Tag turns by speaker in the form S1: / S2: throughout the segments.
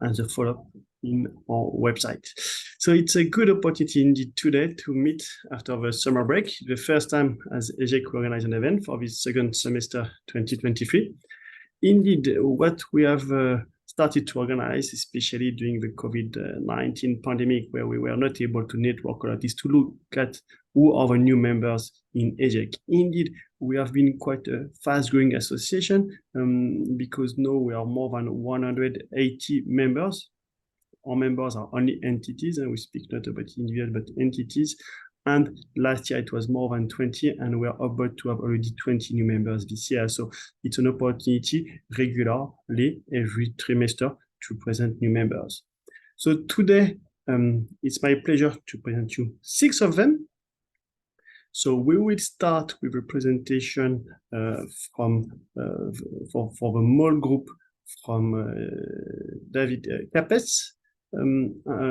S1: and the follow-up in our website. So it's a good opportunity indeed today to meet after the summer break, the first time as EGEC organize an event for this second semester 2023. Indeed, what we have started to organize, especially during the COVID-19 pandemic, where we were not able to network a lot, is to look at who are the new members in EGEC. Indeed, we have been quite a fast-growing association because now we are more than 180 members. Our members are only entities, and we speak not about individuals, but entities. And last year it was more than 20, and we're about to have already 20 new members this year. So it's an opportunity regularly every trimester to present new members. So today, it's my pleasure to present you 6 of them. So we will start with a presentation for the MOL group from David Kapes.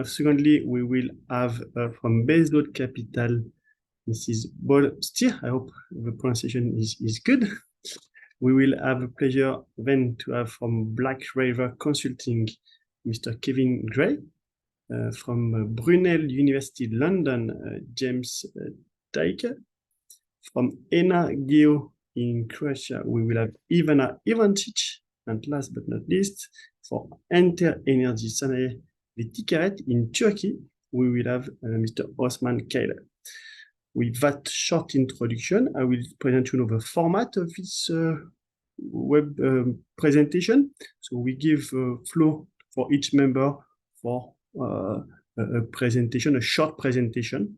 S1: Secondly, we will have from Baseload Capital, Mrs. Boel Stier. I hope the pronunciation is good. We will have a pleasure then to have from Reiver Consulting, Mr. Kevin Gray. From Brunel University London, James Tyacke. From Enna Geo in Croatia, we will have Ivana. And last but not least, for Enther Enerji Sanayi, the Ticaret in Turkey, we will have Mr. Osman. With that short introduction, I will present you the format of this web presentation. So we give floor for each member for a presentation, a short presentation,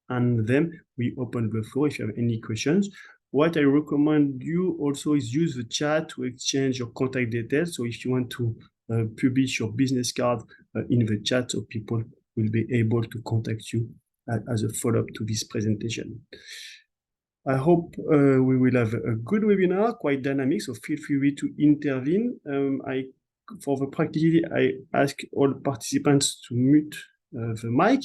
S1: and then we open the floor if you have any questions. What I recommend you also is use the chat to exchange your contact details. So if you want to publish your business card in the chat, so people will be able to contact you as a follow-up to this presentation. I hope we will have a good webinar, quite dynamic, so feel free to intervene. For the practicality, I ask all participants to mute the mic,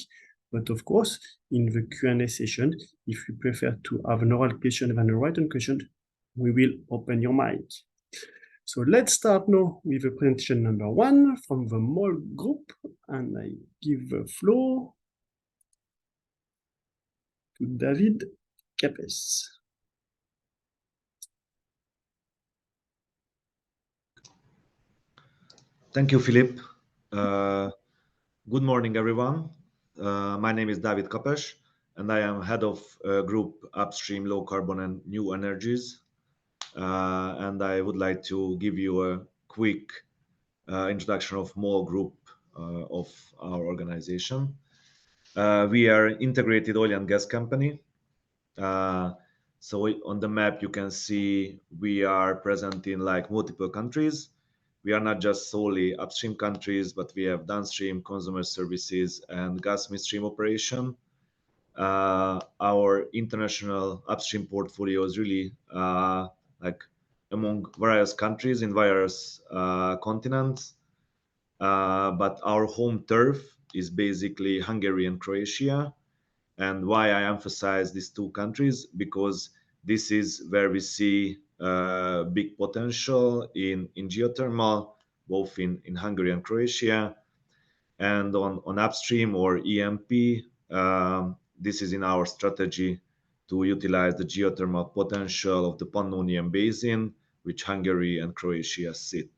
S1: but of course, in the Q&A session, if you prefer to have an oral question than a written question, we will open your mic. So let's start now with the presentation number 1 from the MOL group, and I give the floor to David Kapes.
S2: Thank you, Philippe. Good morning, everyone. My name is David Kapes, and I am head of group upstream, low carbon and new energies. And I would like to give you a quick introduction of MOL group of our organization. We are integrated oil and gas company. So on the map, you can see we are present in like multiple countries. We are not just solely upstream countries, but we have downstream consumer services and gas midstream operation. Our international upstream portfolio is really like among various countries in various continents. But our home turf is basically Hungary and Croatia. And why I emphasize these 2 countries, because this is where we see big potential in geothermal, both in Hungary and Croatia. And on upstream or EMP, this is in our strategy to utilize the geothermal potential of the Pannonian Basin, which Hungary and Croatia sit.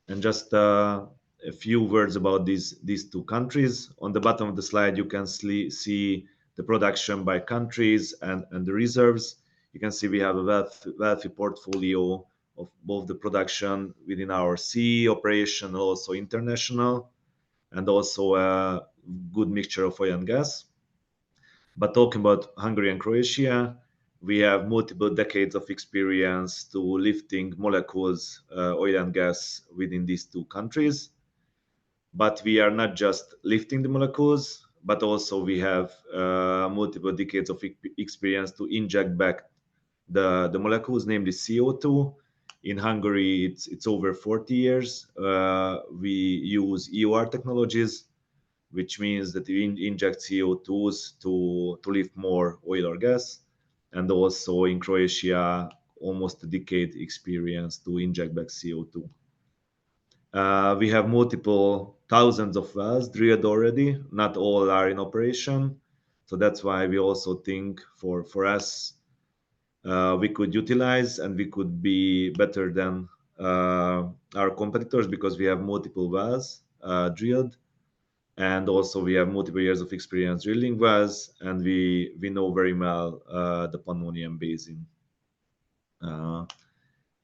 S2: And just a few words about these 2 countries. On the bottom of the slide, you can see the production by countries and the reserves. You can see we have a wealthy portfolio of both the production within our CE operation, also international, and also a good mixture of oil and gas. But talking about Hungary and Croatia, we have multiple decades of experience to lifting molecules, oil and gas within these 2 countries. But we are not just lifting the molecules, but also we have multiple decades of experience to inject back the molecules, namely CO2. In Hungary, it's over 40 years. We use EOR technologies, which means that we inject CO2s to lift more oil or gas. And also in Croatia, almost a decade experience to inject back CO2. We have multiple thousands of wells drilled already. Not all are in operation. So that's why we also think for us, we could utilize and we could be better than our competitors because we have multiple wells drilled, and also we have multiple years of experience drilling wells, and we know very well the Pannonian Basin.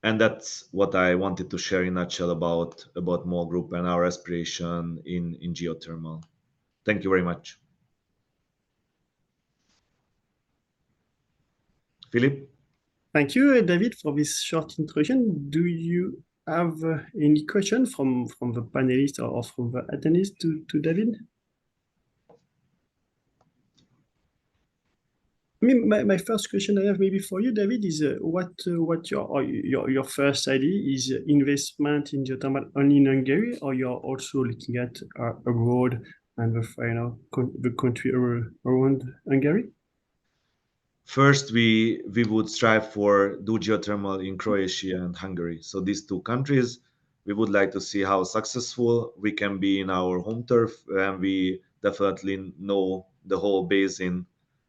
S2: And that's what I wanted to share in a nutshell about MOL Group and our aspiration in geothermal. Thank you very much. Philip?
S1: Thank you, David, for this short introduction. Do you have any question from the panelists or from the attendees to David? I mean, my first question I have maybe for you, David, is what your first idea is investment in geothermal only in Hungary, or you're also looking at abroad and the country around Hungary?
S2: First, we would strive for do geothermal in Croatia and Hungary. So these two countries, we would like to see how successful we can be in our home turf, and we definitely know the whole basin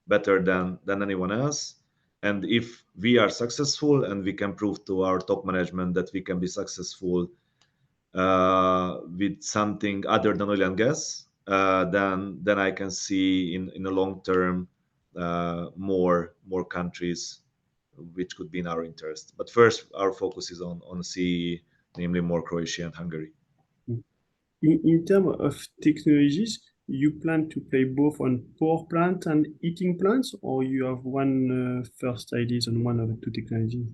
S2: better than anyone else. And if we are successful and we can prove to our top management that we can be successful with something other than oil and gas, then I can see in the long term more countries which could be in our interest. But first, our focus is on CE, namely more Croatia and Hungary.
S1: In terms of technologies, you plan to play both on power plant and heating plants, or you have one first ideas on one of the two technologies?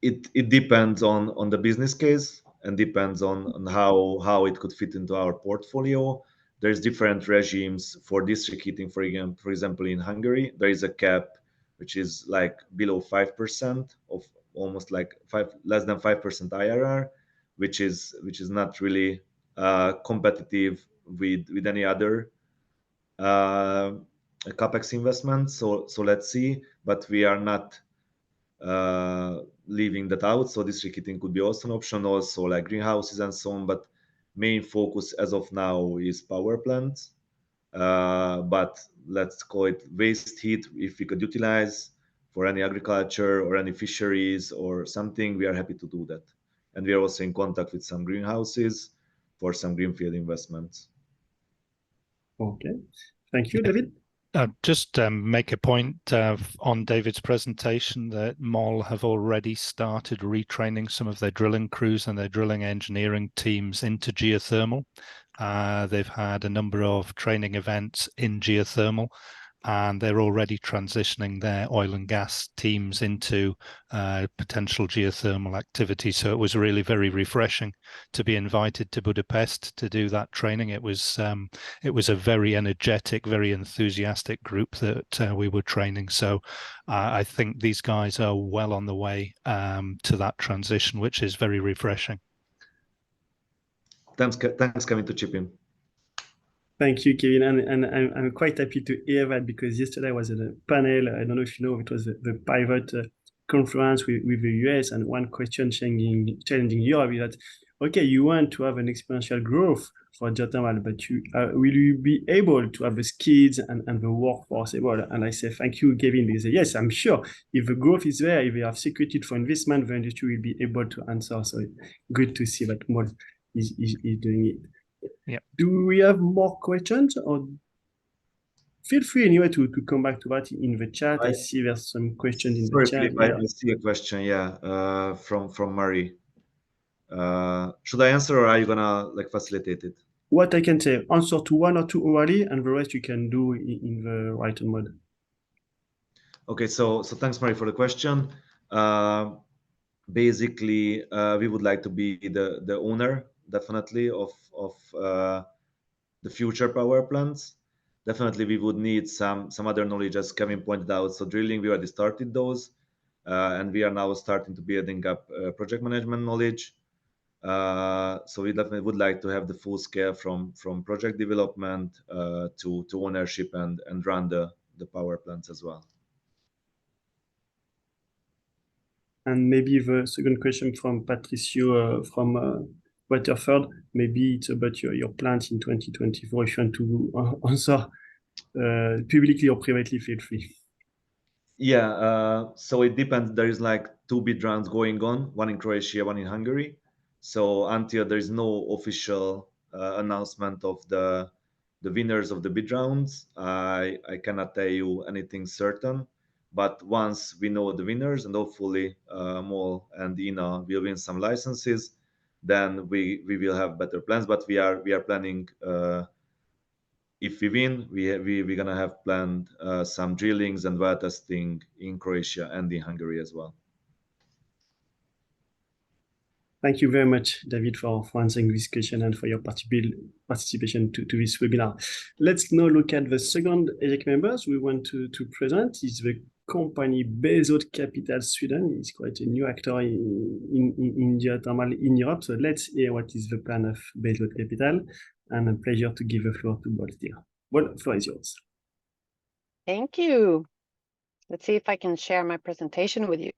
S2: It depends on the business case and depends on how it could fit into our portfolio. There's different regimes for district heating. For example, in Hungary, there is a cap which is like below 5% of almost like less than 5% IRR, which is not really competitive with any other capex investment. So let's see, but we are not leaving that out. So district heating could be also an option, also like greenhouses and so on. But main focus as of now is power plants. But let's call it waste heat. If we could utilize for any agriculture or any fisheries or something, we are happy to do that. And we are also in contact with some greenhouses for some greenfield investments.
S1: Okay, thank you, David.
S3: Just make a point on David's presentation that MOL have already started retraining some of their drilling crews and their drilling engineering teams into geothermal. They've had a number of training events in geothermal, and they're already transitioning their oil and gas teams into potential geothermal activity. So it was really very refreshing to be invited to Budapest to do that training. It was a very energetic, very enthusiastic group that we were training. So I think these guys are well on the way to that transition, which is very refreshing.
S2: Thanks, Kevin, to chip in.
S1: Thank you, Kevin, and I'm quite happy to hear that, because yesterday I was at a panel. I don't know if you know, it was the Pivot conference with the US, and one question challenging Europe is that, okay, you want to have an exponential growth for geothermal, but will you be able to have the skills and the workforce able? And I say, thank you, Kevin, because yes, I'm sure if the growth is there, if we have security for investment, the industry will be able to answer. So good to see that MOL is doing it.
S3: Yeah.
S1: Do we have more questions, or feel free anyway to come back to that in the chat? I see there's some questions in the chat.
S2: Philip, I see a question, from Murray. Should I answer, or are you gonna facilitate it?
S1: What I can say, answer to one or two orally, and the rest you can do in the written mode. Okay,
S2: so thanks, Murray, for the question. Basically, we would like to be the owner, definitely, of the future power plants. Definitely, we would need some other knowledge, as Kevin pointed out. So drilling, we already started those, and we are now starting to building up project management knowledge. So we definitely would like to have the full scale from project development to ownership and run the power plants as well.
S1: And maybe the second question from Patricio from Waterford, maybe it's about your plans in 2024. If you want to answer publicly or privately, feel free.
S2: Yeah, so it depends. There is like 2 bid rounds going on, one in Croatia, one in Hungary. So until there is no official announcement of the winners of the bid rounds, I cannot tell you anything certain. But once we know the winners, and hopefully Mol and Enna will win some licenses, then we will have better plans. But we are planning. If we win, we're gonna have planned some drillings and well testing in Croatia and in Hungary as well.
S1: Thank you very much, David, for answering this question and for your participation to this webinar. Let's now look at the second EGEC members we want to present. Is the company Baseload Capital Sweden. It's quite a new actor in geothermal in Europe. So let's hear what is the plan of Baseload Capital, and a pleasure to give the floor to Boel Stier. Boel, the floor is yours.
S4: Thank you. Let's see if I can share my presentation with you.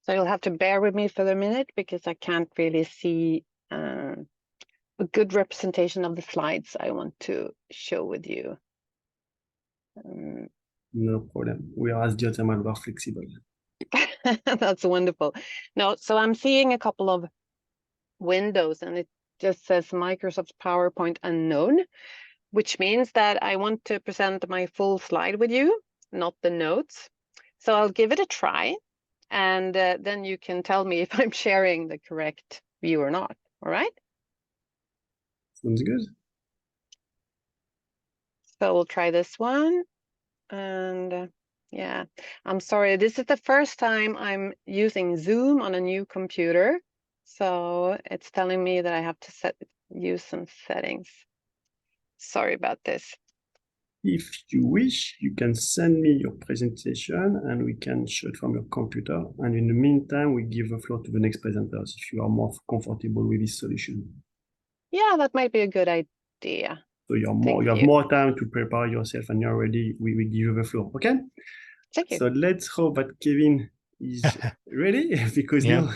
S4: So you'll have to bear with me for a minute because I can't really see a good representation of the slides I want to show with you.
S1: No problem. We are as geothermal, we're flexible.
S4: That's wonderful. No, so I'm seeing a couple of windows and it just says Microsoft PowerPoint unknown, which means that I want to present my full slide with you, not the notes. So I'll give it a try. And then you can tell me if I'm sharing the correct view or not. All right?
S1: Sounds good.
S4: So we'll try this one. And yeah, I'm sorry. This is the first time I'm using Zoom on a new computer. So it's telling me that I have to use some settings. Sorry about this.
S1: If you wish, you can send me your presentation and we can show it from your computer. And in the meantime, we give the floor to the next presenters if you are more comfortable with this solution.
S4: Yeah, that might be a good idea.
S1: So you have more time to prepare yourself and you're ready. We will give you the floor, okay?
S4: Thank you.
S1: So let's hope that Kevin is ready because now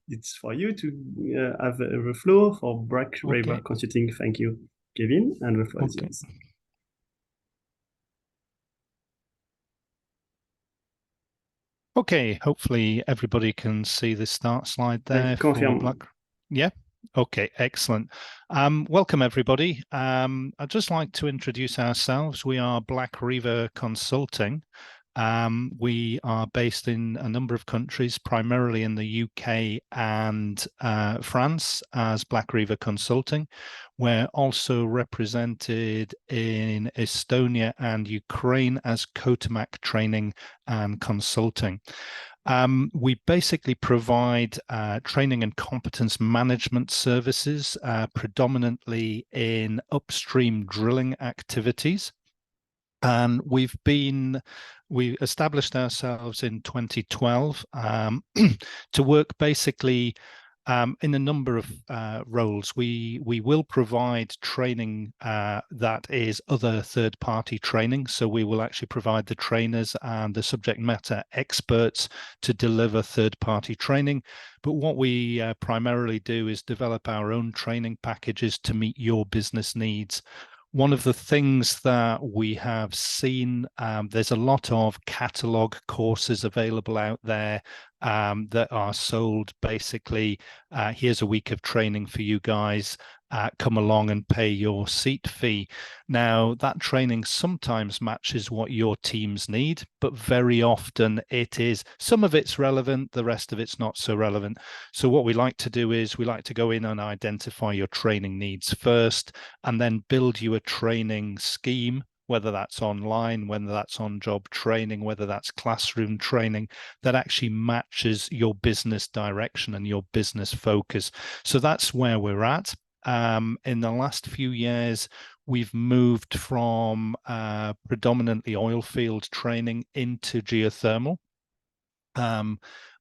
S1: it's for you to have the floor for Reiver Consulting. Thank you, Kevin, and the floor is yours.
S3: Okay, hopefully everybody can see the start slide there.
S1: Confirm.
S3: Yeah. Okay, excellent. Welcome everybody. I'd just like to introduce ourselves. We are Reiver Consulting. We are based in a number of countries, primarily in the UK and France as Reiver Consulting. We're also represented in Estonia and Ukraine as Kotomak Training and Consulting. We basically provide training and competence management services, predominantly in upstream drilling activities. And we established ourselves in 2012 to work basically in a number of roles. We will provide training that is other third-party training. So we will actually provide the trainers and the subject matter experts to deliver third-party training. But what we primarily do is develop our own training packages to meet your business needs. One of the things that we have seen, there's a lot of catalog courses available out there that are sold basically, here's a week of training for you guys, come along and pay your seat fee. Now, that training sometimes matches what your teams need, but very often some of it's relevant, the rest of it's not so relevant. So what we like to do is we like to go in and identify your training needs first, and then build you a training scheme, whether that's online, whether that's on-job training, whether that's classroom training, that actually matches your business direction and your business focus. So that's where we're at. In the last few years, we've moved from predominantly oil field training into geothermal.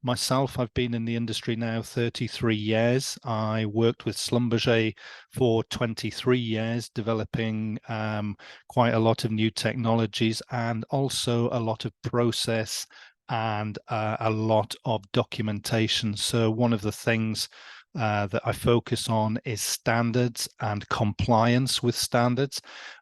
S3: Myself, I've been in the industry now 33 years. I worked with Schlumberger for 23 years, developing quite a lot of new technologies and also a lot of process and a lot of documentation. So one of the things that I focus on is standards and compliance with standards.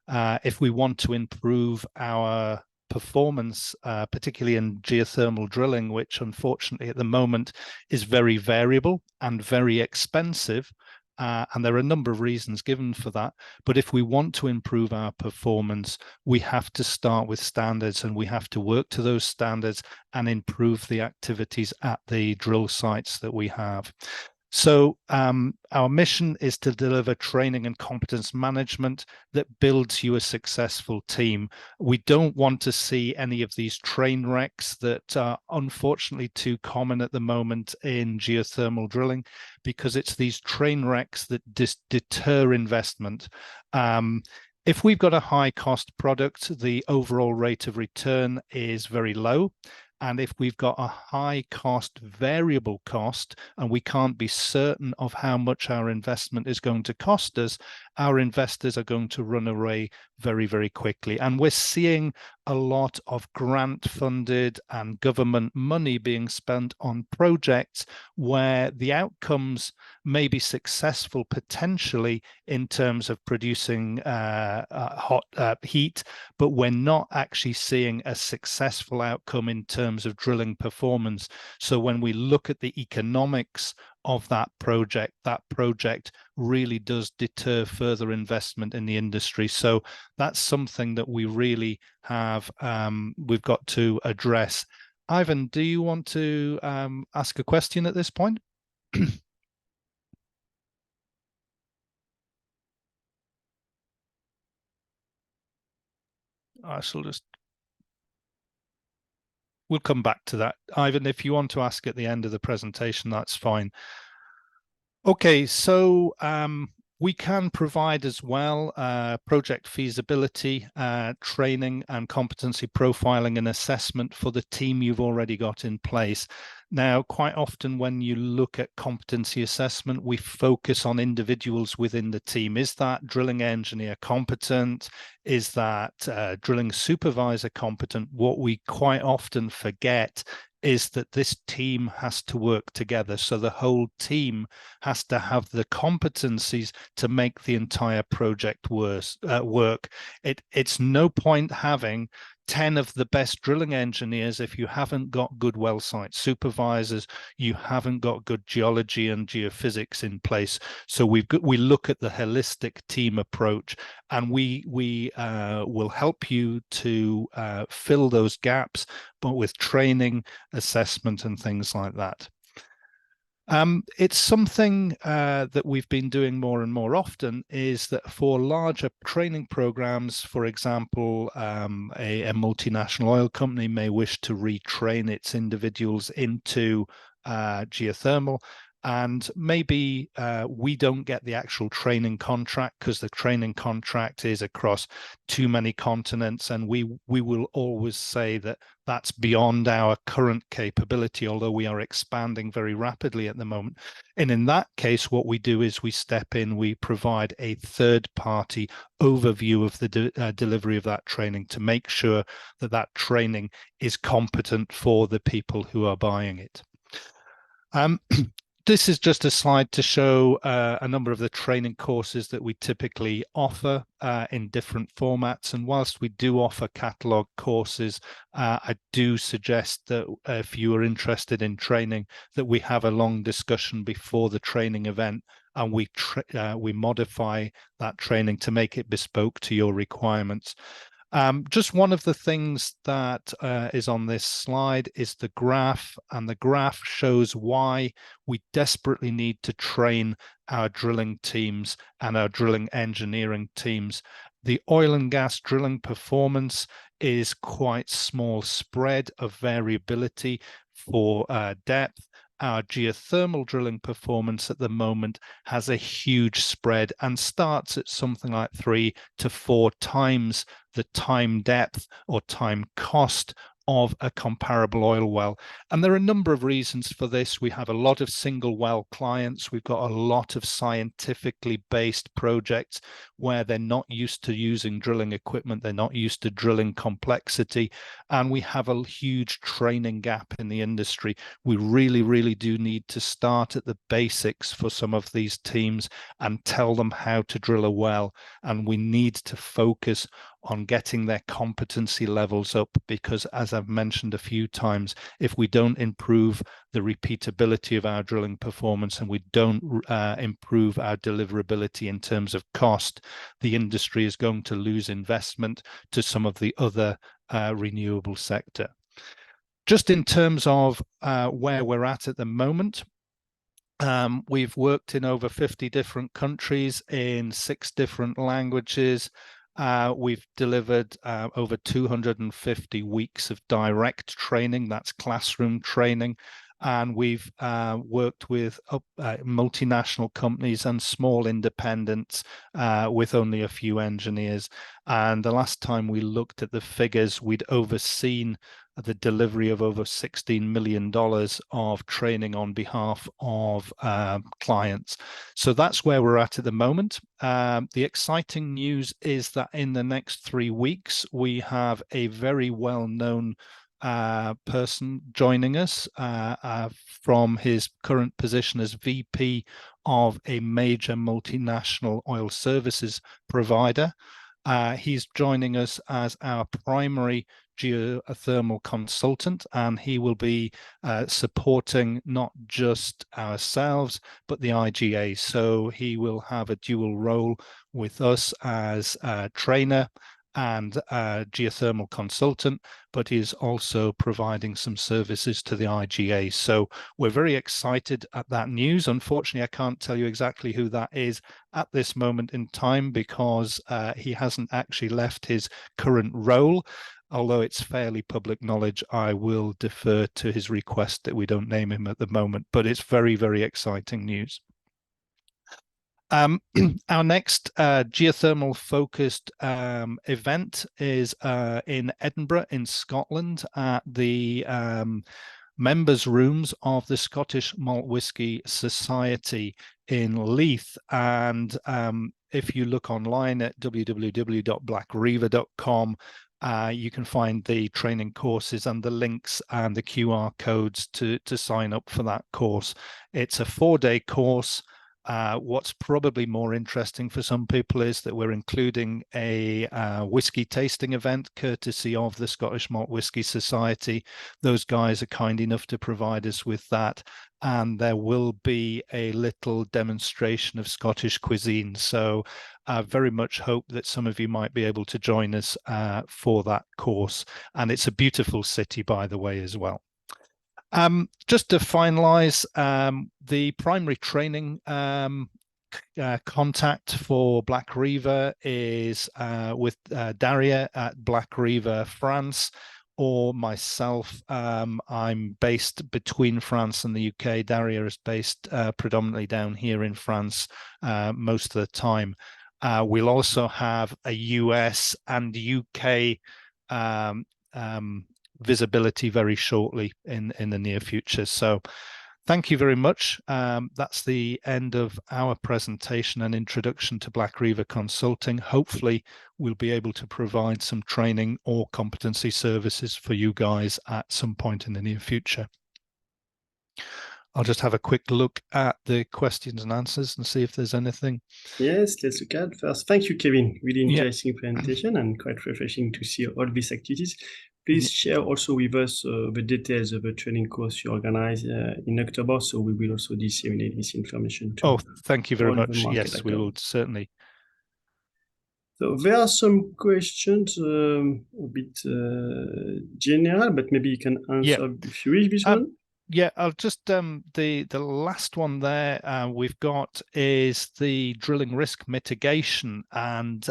S3: If we want to improve our performance, particularly in geothermal drilling, which unfortunately at the moment is very variable and very expensive, and there are a number of reasons given for that. But if we want to improve our performance, we have to start with standards, and we have to work to those standards and improve the activities at the drill sites that we have. So our mission is to deliver training and competence management that builds you a successful team. We don't want to see any of these train wrecks that are unfortunately too common at the moment in geothermal drilling, because it's these train wrecks that deter investment. If we've got a high cost product, the overall rate of return is very low. And if we've got a high cost, variable cost, and we can't be certain of how much our investment is going to cost us, our investors are going to run away very, very quickly. And we're seeing a lot of grant funded and government money being spent on projects where the outcomes may be successful potentially in terms of producing hot heat, but we're not actually seeing a successful outcome in terms of drilling performance. So when we look at the economics of that project really does deter further investment in the industry. So that's something that we really have, we've got to address. Ivan, do you want to ask a question at this point? I shall just, we'll come back to that. Ivan, if you want to ask at the end of the presentation, that's fine. Okay, so we can provide as well project feasibility, training and competency profiling and assessment for the team you've already got in place. Now, quite often when you look at competency assessment, we focus on individuals within the team. Is that drilling engineer competent? Is that drilling supervisor competent? What we quite often forget is that this team has to work together. So the whole team has to have the competencies to make the entire project work. It's no point having 10 of the best drilling engineers if you haven't got good well site supervisors, you haven't got good geology and geophysics in place. So we look at the holistic team approach, and we will help you to fill those gaps, but with training, assessment and things like that. It's something that we've been doing more and more often, is that for larger training programs, for example, a multinational oil company may wish to retrain its individuals into geothermal. And maybe we don't get the actual training contract because the training contract is across too many continents, and we will always say that that's beyond our current capability, although we are expanding very rapidly at the moment. And in that case, what we do is we step in, we provide a third-party overview of the delivery of that training to make sure that that training is competent for the people who are buying it. This is just a slide to show a number of the training courses that we typically offer in different formats. And whilst we do offer catalogue courses, I do suggest that if you are interested in training, that we have a long discussion before the training event, and we modify that training to make it bespoke to your requirements. Just one of the things that is on this slide is the graph, and the graph shows why we desperately need to train our drilling teams and our drilling engineering teams. The oil and gas drilling performance is quite small spread of variability for depth. Our geothermal drilling performance at the moment has a huge spread and starts at something like 3 to 4 times the time depth or time cost of a comparable oil well. And there are a number of reasons for this. We have a lot of single well clients. We've got a lot of scientifically based projects where they're not used to using drilling equipment. They're not used to drilling complexity. And we have a huge training gap in the industry. We really, really do need to start at the basics for some of these teams and tell them how to drill a well. And we need to focus on getting their competency levels up, because as I've mentioned a few times, if we don't improve the repeatability of our drilling performance and we don't improve our deliverability in terms of cost, the industry is going to lose investment to some of the other renewable sector. Just in terms of where we're at the moment, we've worked in over 50 different countries in 6 different languages. We've delivered over 250 weeks of direct training, that's classroom training, and we've worked with multinational companies and small independents with only a few engineers. And the last time we looked at the figures, we'd overseen the delivery of over $16 million of training on behalf of clients. So that's where we're at the moment. The exciting news is that in the next 3 weeks, we have a very well-known person joining us from his current position as VP of a major multinational oil services provider. He's joining us as our primary geothermal consultant, and he will be supporting not just ourselves, but the IGA. So he will have a dual role with us as a trainer and a geothermal consultant, but is also providing some services to the IGA. So we're very excited at that news. Unfortunately, I can't tell you exactly who that is at this moment in time, because he hasn't actually left his current role. Although it's fairly public knowledge, I will defer to his request that we don't name him at the moment, but it's very, very exciting news. Our next geothermal focused event is in Edinburgh in Scotland at the members rooms of the Scottish Malt Whisky Society in Leith. And if you look online at www.blackreiver.com, you can find the training courses and the links and the QR codes to sign up for that course. It's a 4-day course. What's probably more interesting for some people is that we're including a whiskey tasting event courtesy of the Scottish Malt Whisky Society. Those guys are kind enough to provide us with that. And there will be a little demonstration of Scottish cuisine. So I very much hope that some of you might be able to join us for that course. And it's a beautiful city, by the way, as well. Just to finalize, the primary training contact for Black Reiver is with Daria at Black Reiver France, or myself. I'm based between France and the UK. Daria is based predominantly down here in France most of the time. We'll also have a US and UK visibility very shortly in the near future. So thank you very much. That's the end of our presentation and introduction to Black Reiver Consulting. Hopefully we'll be able to provide some training or competency services for you guys at some point in the near future. I'll just have a quick look at the questions and answers and see if there's anything.
S1: Yes, let's look at first. Thank you, Kevin. Really interesting presentation and quite refreshing to see all these activities. Please share also with us the details of the training course you organize in October, so we will also disseminate this information to
S3: thank you very much. Yes,
S1: actors.
S3: we will certainly.
S1: So there are some questions a bit general, but maybe you can answer if you wish this one.
S3: Yeah, I'll just the last one there we've got is the drilling risk mitigation, and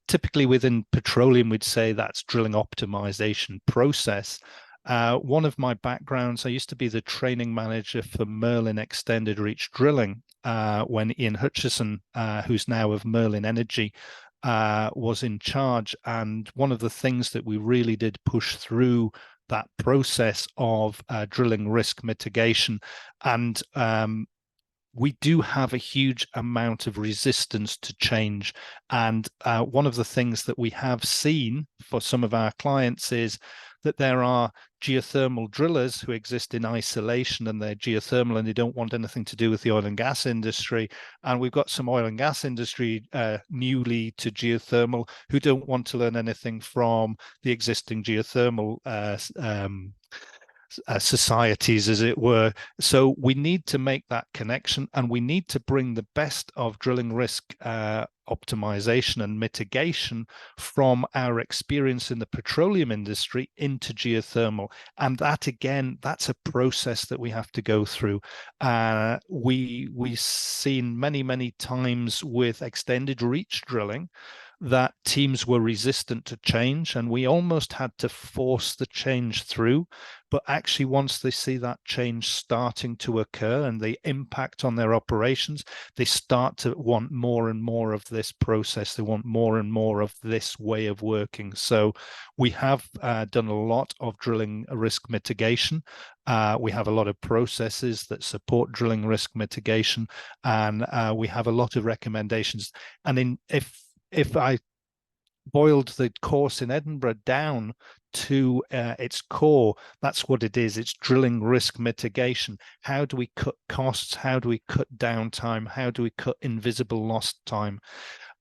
S3: typically within petroleum we'd say that's drilling optimization process. One of my backgrounds, I used to be the training manager for Merlin Extended Reach Drilling when Ian Hutchison, who's now of Merlin Energy, was in charge. And one of the things that we really did push through that process of drilling risk mitigation. And we do have a huge amount of resistance to change. And one of the things that we have seen for some of our clients is that there are geothermal drillers who exist in isolation, and they're geothermal and they don't want anything to do with the oil and gas industry. And we've got some oil and gas industry newly to geothermal who don't want to learn anything from the existing geothermal societies, as it were. So we need to make that connection, and we need to bring the best of drilling risk optimization and mitigation from our experience in the petroleum industry into geothermal. And that, again, that's a process that we have to go through. We've seen many times with extended reach drilling that teams were resistant to change, and we almost had to force the change through. But actually, once they see that change starting to occur and the impact on their operations, they start to want more and more of this process. They want more and more of this way of working. So we have done a lot of drilling risk mitigation. We have a lot of processes that support drilling risk mitigation, and we have a lot of recommendations. And if I boiled the course in Edinburgh down to its core, that's what it is. It's drilling risk mitigation. How do we cut costs? How do we cut downtime? How do we cut invisible lost time?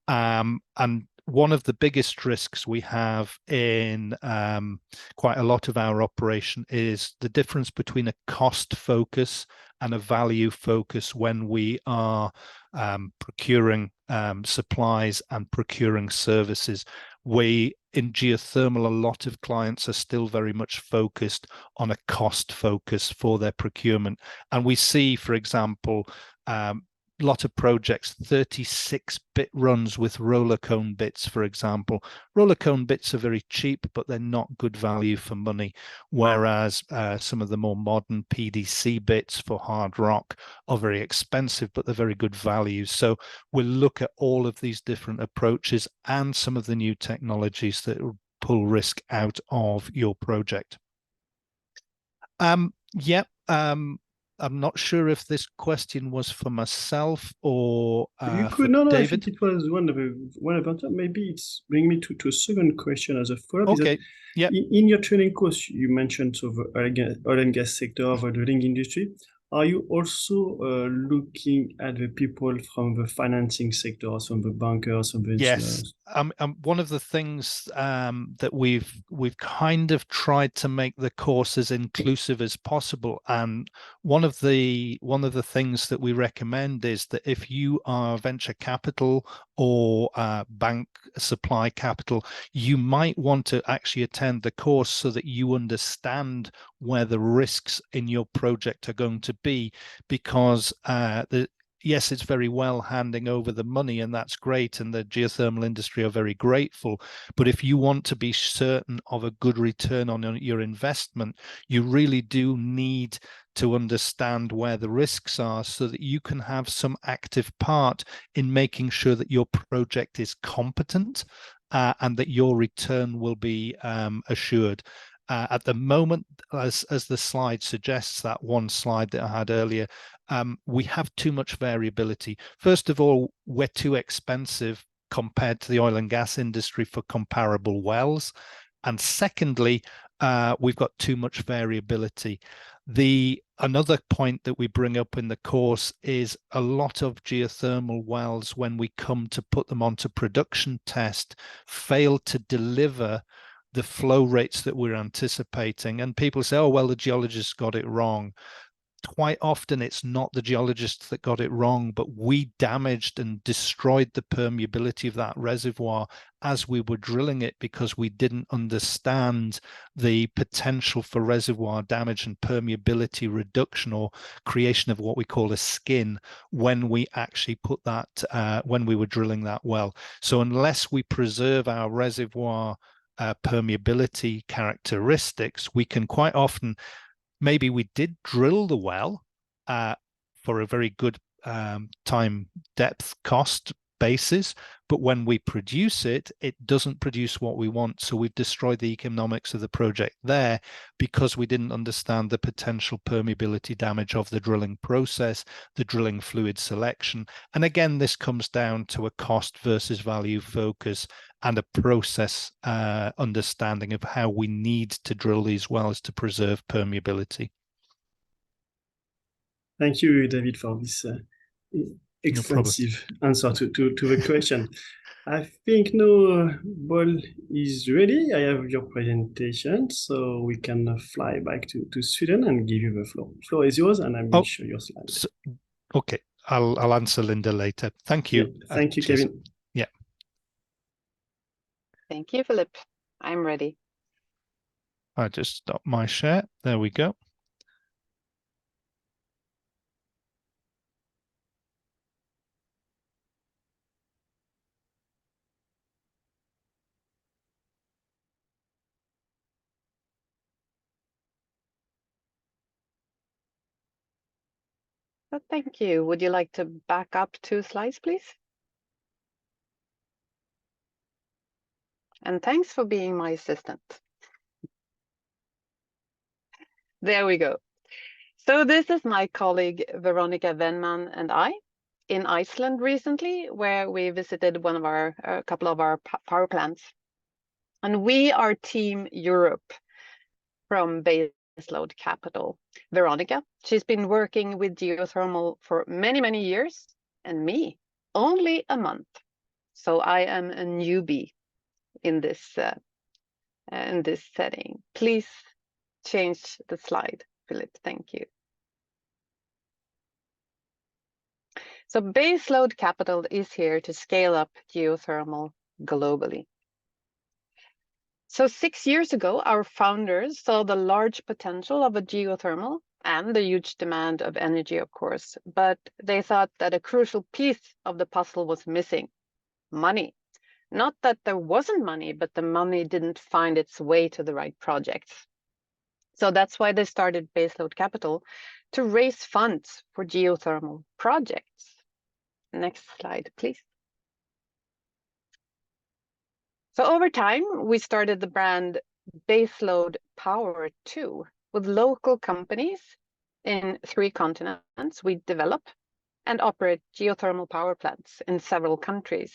S3: And one of the biggest risks we have in quite a lot of our operation is the difference between a cost focus and a value focus when we are procuring supplies and procuring services. In geothermal, a lot of clients are still very much focused on a cost focus for their procurement. And we see, for example, lot of projects, 36-bit runs with roller cone bits, for example. Roller cone bits are very cheap, but they're not good value for money, whereas some of the more modern PDC bits for hard rock are very expensive, but they're very good value. So we'll look at all of these different approaches and some of the new technologies that will pull risk out of your project. I'm not sure if this question was for myself or
S1: you
S3: for
S1: could, no, I
S3: David.
S1: think it was one of our time. Maybe it's bringing me to a second question as a follow-up.
S3: Okay, yeah.
S1: In your training course, you mentioned sort of oil and gas sector of the drilling industry. Are you also looking at the people from the financing sector, from the bankers, from the
S3: Yes, one of the things that we've kind of tried to make the course as inclusive as possible, and one of the things that we recommend is that if you are venture capital or bank supply capital, you might want to actually attend the course so that you understand where the risks in your project are going to be, because yes, it's very well handing over the money, and that's great, and the geothermal industry are very grateful. But if you want to be certain of a good return on your investment, you really do need to understand where the risks are so that you can have some active part in making sure that your project is competent and that your return will be assured. At the moment, as the slide suggests, that one slide that I had earlier, we have too much variability. First of all, we're too expensive compared to the oil and gas industry for comparable wells. And secondly, we've got too much variability. Another point that we bring up in the course is a lot of geothermal wells, when we come to put them onto production test, fail to deliver the flow rates that we're anticipating. And people say, oh, well, the geologists got it wrong. Quite often it's not the geologists that got it wrong, but we damaged and destroyed the permeability of that reservoir as we were drilling it because we didn't understand the potential for reservoir damage and permeability reduction, or creation of what we call a skin, when we actually put that, when we were drilling that well. So unless we preserve our reservoir permeability characteristics, we can quite often, maybe we did drill the well for a very good time depth cost, basis, but when we produce it, it doesn't produce what we want. So we've destroyed the economics of the project there because we didn't understand the potential permeability damage of the drilling process, the drilling fluid selection. And again, this comes down to a cost versus value focus and a process understanding of how we need to drill these wells to preserve permeability.
S1: Thank you, David, for this extensive answer to the question. I think now Boel is ready. I have your presentation, so we can fly back to Sweden and give you the floor. The floor is yours, and I will show your slides.
S3: Okay, I'll answer Linda later. Thank you.
S1: Yeah, thank you, Kevin.
S3: Yeah.
S4: Thank you, Philip. I'm ready.
S3: I just stopped my share. There we go.
S4: Well, thank you. Would you like to back up 2 slides, please? And thanks for being my assistant. There we go. So this is my colleague Veronica Venman and I in Iceland recently, where we visited a couple of our power plants. And we are Team Europe from Baseload Capital. Veronica, she's been working with geothermal for many, many years, and me, only a month. So I am a newbie in this setting. Please change the slide, Philip. Thank you. So Baseload Capital is here to scale up geothermal globally. So 6 years ago, our founders saw the large potential of a geothermal and the huge demand of energy, of course, but they thought that a crucial piece of the puzzle was missing: money. Not that there wasn't money, but the money didn't find its way to the right projects. So that's why they started Baseload Capital, to raise funds for geothermal projects. Next slide, please. So over time, we started the brand Baseload Power 2 with local companies in 3 continents. We develop and operate geothermal power plants in several countries.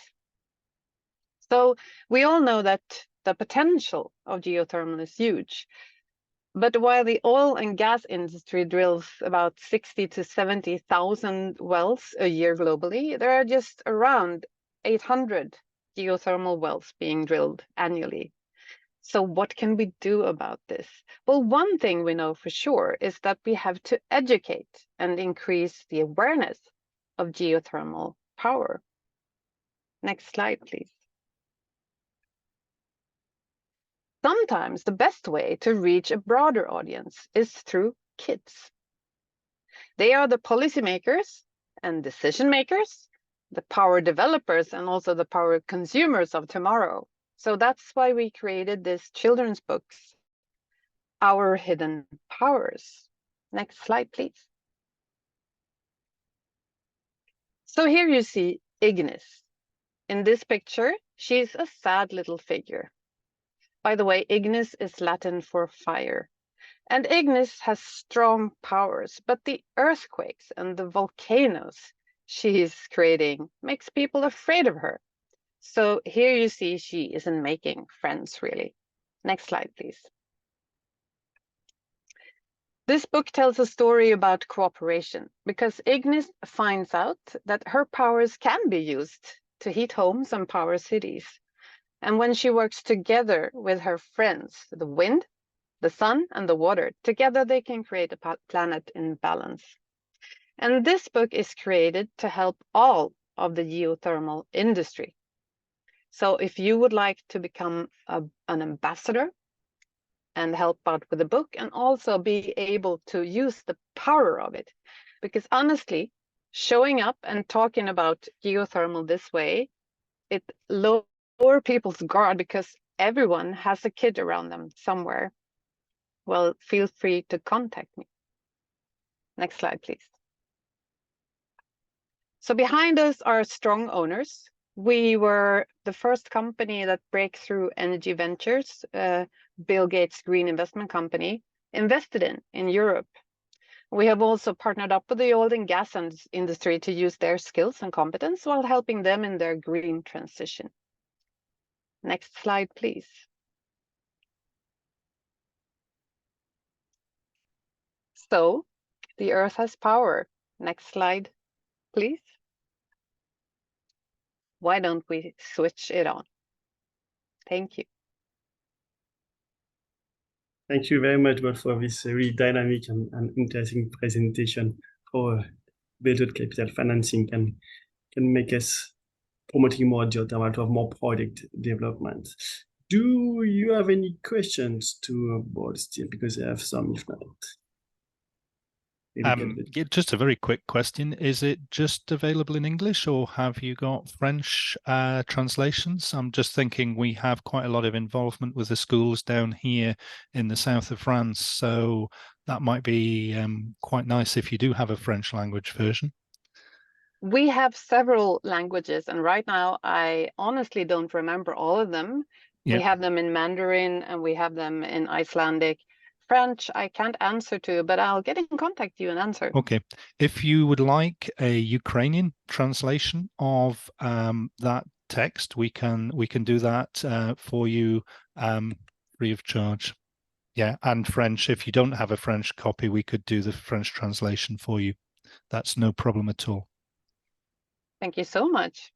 S4: So we all know that the potential of geothermal is huge. But while the oil and gas industry drills about 60 to 70,000 wells a year globally, there are just around 800 geothermal wells being drilled annually. So what can we do about this? Well, one thing we know for sure is that we have to educate and increase the awareness of geothermal power. Next slide, please. Sometimes the best way to reach a broader audience is through kids. They are the policymakers and decision makers, the power developers, and also the power consumers of tomorrow. So that's why we created this children's books, Our Hidden Powers. Next slide, please. So here you see Ignis. In this picture, she's a sad little figure. By the way, Ignis is Latin for fire. And Ignis has strong powers, but the earthquakes and the volcanoes she is creating makes people afraid of her. So here you see she isn't making friends, really. Next slide, please. This book tells a story about cooperation because Ignis finds out that her powers can be used to heat homes and power cities. And when she works together with her friends, the wind, the sun, and the water, together they can create a planet in balance. And this book is created to help all of the geothermal industry. So if you would like to become an ambassador and help out with the book and also be able to use the power of it, because honestly, showing up and talking about geothermal this way, it lowers people's guard because everyone has a kid around them somewhere. Well, feel free to contact me. Next slide, please. So behind us are strong owners We were the first company that Breakthrough Energy Ventures, Bill Gates' green investment company, invested in Europe. We have also partnered up with the oil and gas industry to use their skills and competence while helping them in their green transition. Next slide, please. So, the Earth has power. Next slide, please. Why don't we switch it on? Thank you.
S1: Thank you very much, Boel, for this really dynamic and interesting presentation for Baseload capital financing can make us promoting more geothermal to have more project development. Do you have any questions to Boel still? Because I have some, if not.
S3: Yeah, just a very quick question. Is it just available in English, or have you got French translations? I'm just thinking we have quite a lot of involvement with the schools down here in the south of France, so that might be quite nice if you do have a French language version.
S4: We have several languages, and right now I honestly don't remember all of them.
S3: Yeah.
S4: We have them in Mandarin and we have them in Icelandic. French, I can't answer to, but I'll get in contact with you and answer.
S3: Okay. If you would like a Ukrainian translation of that text, we can do that for you free of charge. Yeah, and French. If you don't have a French copy, we could do the French translation for you. That's no problem at all.
S4: Thank you so much.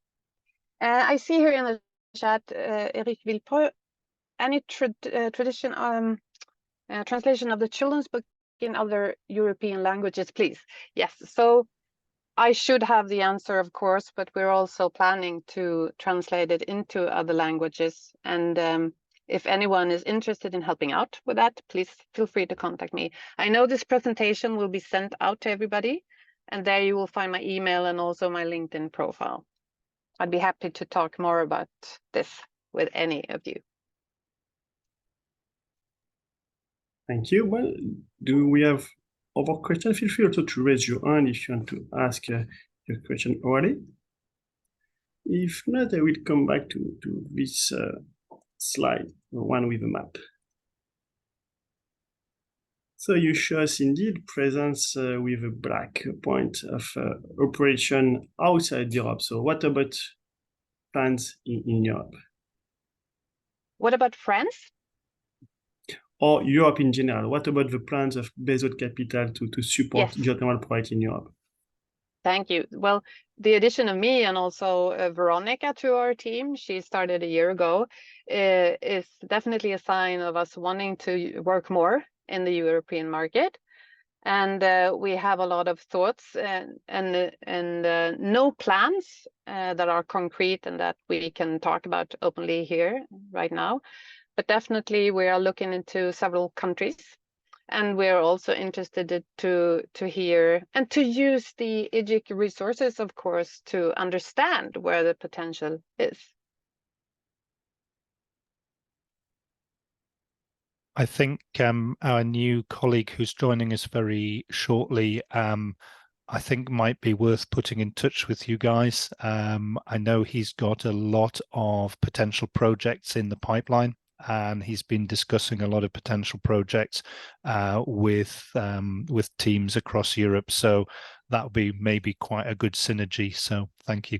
S4: I see here in the chat, Eric Villepeu, any translation of the children's book in other European languages, please? Yes, so I should have the answer, of course, but we're also planning to translate it into other languages. And if anyone is interested in helping out with that, please feel free to contact me. I know this presentation will be sent out to everybody, and there you will find my email and also my LinkedIn profile. I'd be happy to talk more about this with any of you.
S1: Thank you. Well, do we have other questions? Feel free also to raise your hand if you want to ask your question already. If not, I will come back to this slide, the one with the map. So you show us indeed presence with a black point of operation outside Europe. So what about plans in Europe?
S4: What about France?
S1: Or Europe in general? What about the plans of Baseload Capital to support geothermal projects in Europe?
S4: Thank you. Well, the addition of me and also Veronica to our team, she started a year ago, is definitely a sign of us wanting to work more in the European market. And we have a lot of thoughts and no plans that are concrete and that we can talk about openly here right now. But definitely we are looking into several countries, and we're also interested to hear and to use the EGEC resources, of course, to understand where the potential is.
S3: I think our new colleague who's joining us very shortly, I think might be worth putting in touch with you guys. I know he's got a lot of potential projects in the pipeline, and he's been discussing a lot of potential projects with teams across Europe. So that would be maybe quite a good synergy. So thank you.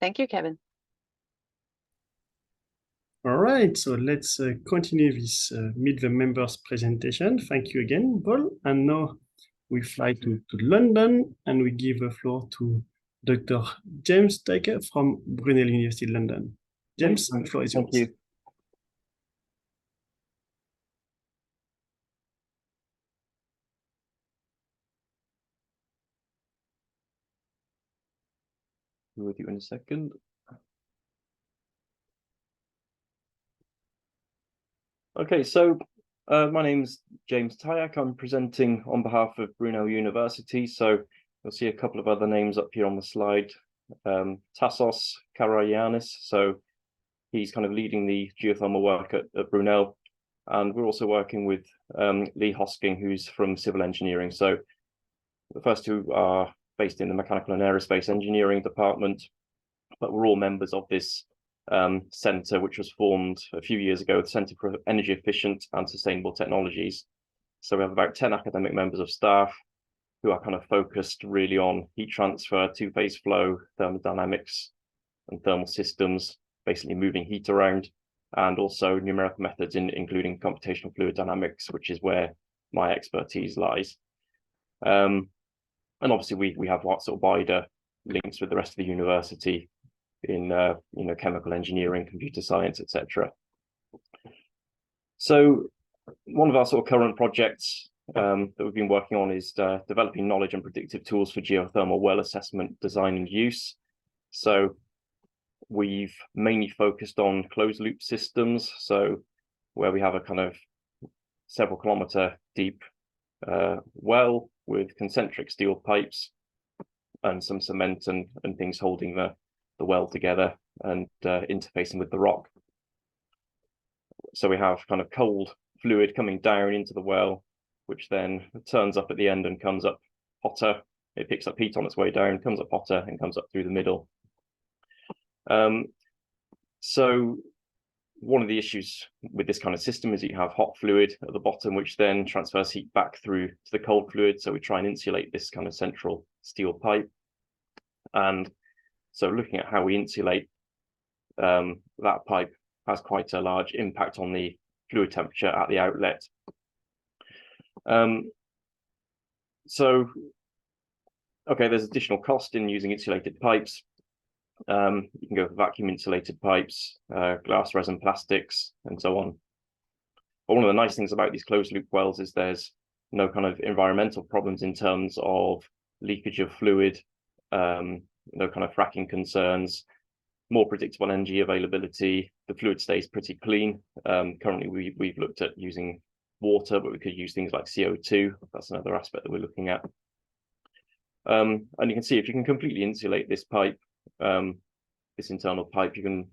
S4: Thank you, Kevin.
S1: All right, so let's continue this Meet the Members presentation. Thank you again, Boel. And now we fly to London and we give the floor to Dr. James Tyacke from Brunel University, London. James, the floor is yours.
S5: Thank you. Be with you in a second. Okay, so my name's James Tyacke. I'm presenting on behalf of Brunel University. So you'll see a couple of other names up here on the slide. Tassos Karayiannis, so he's kind of leading the geothermal work at Brunel. And we're also working with Lee Hosking, who's from civil engineering. So the first two are based in the mechanical and aerospace engineering department. but we're all members of this centre, which was formed a few years ago, the Centre for Energy Efficient and Sustainable Technologies. So we have about 10 academic members of staff who are kind of focused really on heat transfer, two-phase flow, thermodynamics, and thermal systems, basically moving heat around, and also numerical methods, including computational fluid dynamics, which is where my expertise lies. And obviously, we have what sort of wider links with the rest of the university in chemical engineering, computer science, etc. So one of our sort of current projects that we've been working on is developing knowledge and predictive tools for geothermal well assessment, design and use. So we've mainly focused on closed loop systems, so where we have a kind of several kilometer deep well with concentric steel pipes and some cement and things holding the well together and interfacing with the rock. So we have kind of cold fluid coming down into the well, which then turns up at the end and comes up hotter. It picks up heat on its way down, comes up hotter, and comes up through the middle. So one of the issues with this kind of system is you have hot fluid at the bottom, which then transfers heat back through to the cold fluid. So we try and insulate this kind of central steel pipe. And so looking at how we insulate that pipe has quite a large impact on the fluid temperature at the outlet. So, okay, there's additional cost in using insulated pipes. You can go for vacuum insulated pipes, glass, resin, plastics, and so on. But one of the nice things about these closed loop wells is there's no kind of environmental problems in terms of leakage of fluid, no kind of fracking concerns, more predictable energy availability. The fluid stays pretty clean. Currently, we've looked at using water, but we could use things like CO2. That's another aspect that we're looking at. And you can see if you can completely insulate this pipe, this internal pipe, you can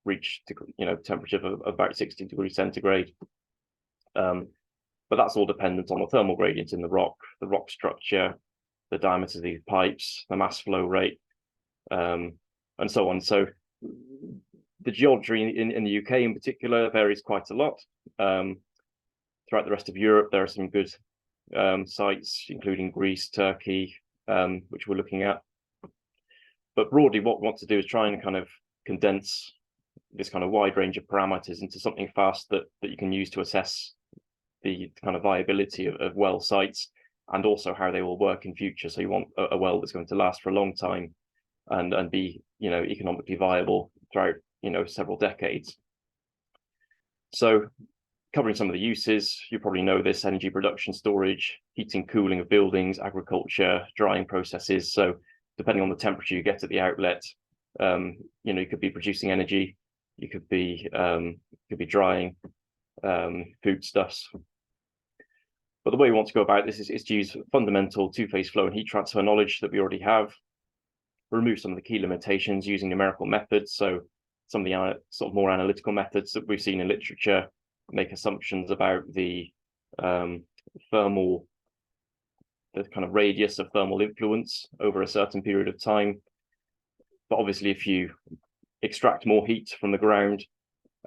S5: reach temperature of about 60 degrees centigrade. But that's all dependent on the thermal gradient in the rock structure, the diameter of these pipes, the mass flow rate, and so on. So the geology in the UK in particular varies quite a lot. Throughout the rest of Europe, there are some good sites, including Greece, Turkey, which we're looking at. But broadly, what we want to do is try and kind of condense this kind of wide range of parameters into something fast that you can use to assess the kind of viability of well sites and also how they will work in future. So you want a well that's going to last for a long time and be economically viable throughout several decades. So covering some of the uses, you probably know this: energy production, storage, heating, cooling of buildings, agriculture, drying processes. So depending on the temperature you get at the outlet, you could be producing energy, you could be drying foodstuffs. But the way we want to go about this is to use fundamental two-phase flow and heat transfer knowledge that we already have, remove some of the key limitations using numerical methods. So some of the sort of more analytical methods that we've seen in literature make assumptions about the kind of radius of thermal influence over a certain period of time. But obviously, if you extract more heat from the ground,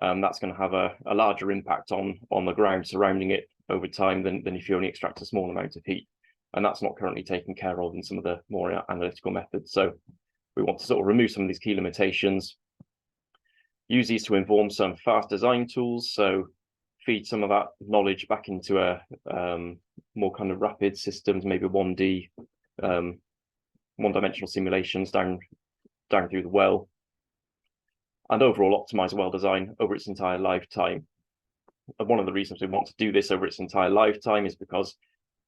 S5: that's going to have a larger impact on the ground surrounding it over time than if you only extract a small amount of heat. And that's not currently taken care of in some of the more analytical methods. So we want to sort of remove some of these key limitations, use these to inform some fast design tools. So feed some of that knowledge back into a more kind of rapid systems, maybe 1D, one-dimensional simulations down through the well, and overall optimize well design over its entire lifetime. And one of the reasons we want to do this over its entire lifetime is because,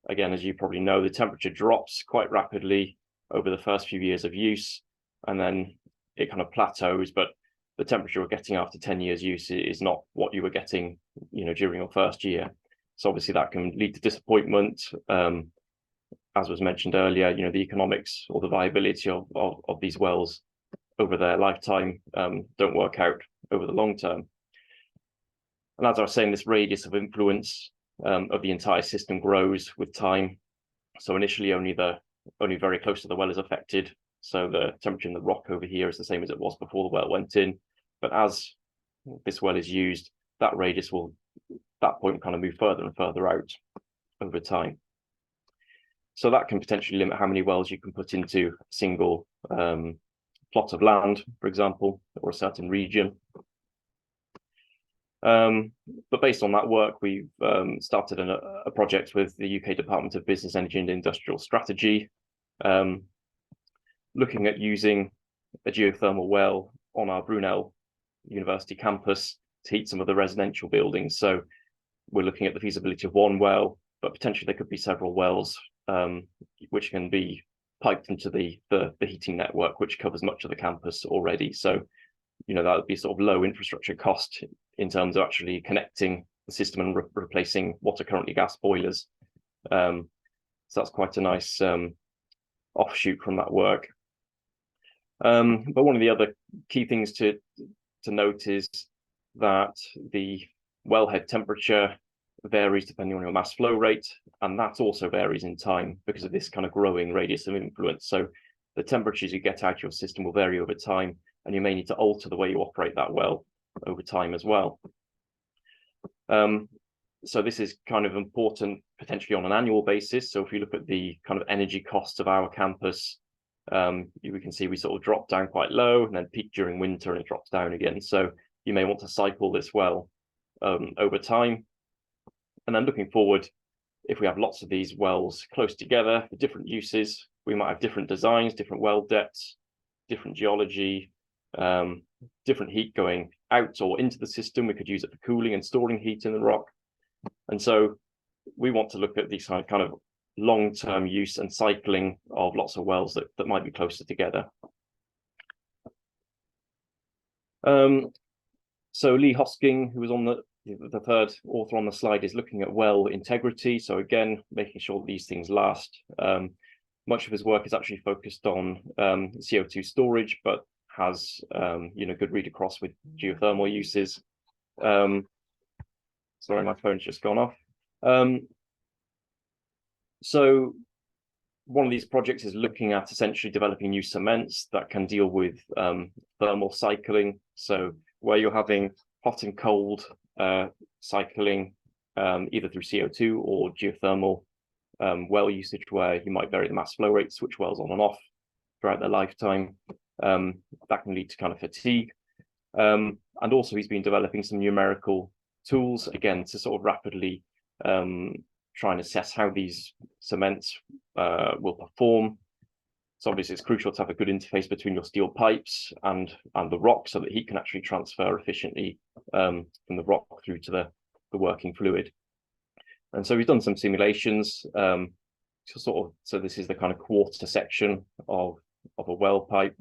S5: again, as you probably know, the temperature drops quite rapidly over the first few years of use, and then it kind of plateaus, but the temperature we're getting after 10 years use is not what you were getting, during your first year. So obviously that can lead to disappointment. As was mentioned earlier, the economics or the viability of these wells over their lifetime don't work out over the long term. And as I was saying, this radius of influence of the entire system grows with time. So initially only very close to the well is affected. So the temperature in the rock over here is the same as it was before the well went in. But as this well is used, that radius will, that point kind of move further and further out over time. So that can potentially limit how many wells you can put into a single plot of land, for example, or a certain region. But based on that work, we've started a project with the UK Department of Business, Energy and Industrial Strategy, looking at using a geothermal well on our Brunel University campus to heat some of the residential buildings. So we're looking at the feasibility of one well, but potentially there could be several wells which can be piped into the heating network, which covers much of the campus already. So, you know, that would be sort of low infrastructure cost in terms of actually connecting the system and replacing what are currently gas boilers. So that's quite a nice offshoot from that work. But one of the other key things to note is that the wellhead temperature varies depending on your mass flow rate, and that also varies in time because of this kind of growing radius of influence. So the temperatures you get out of your system will vary over time, and you may need to alter the way you operate that well over time as well. So this is kind of important potentially on an annual basis. So if you look at the kind of energy costs of our campus, we can see we sort of drop down quite low and then peak during winter and it drops down again. So you may want to cycle this well over time. And then looking forward, if we have lots of these wells close together for different uses, we might have different designs, different well depths, different geology, different heat going out or into the system. We could use it for cooling and storing heat in the rock. And so we want to look at these kind of long-term use and cycling of lots of wells that might be closer together. So Lee Hosking, who was on the third author on the slide, is looking at well integrity. So again, making sure that these things last. Much of his work is actually focused on CO2 storage, but has good read across with geothermal uses. Sorry, my phone's just gone off. So one of these projects is looking at essentially developing new cements that can deal with thermal cycling. So where you're having hot and cold cycling, either through CO2 or geothermal well usage, where you might vary the mass flow rate, switch wells on and off throughout their lifetime. That can lead to kind of fatigue. And also he's been developing some numerical tools, again, to sort of rapidly try and assess how these cements will perform. So obviously it's crucial to have a good interface between your steel pipes and the rock so that heat can actually transfer efficiently from the rock through to the working fluid. And so we've done some simulations. So this is the kind of quarter section of a well pipe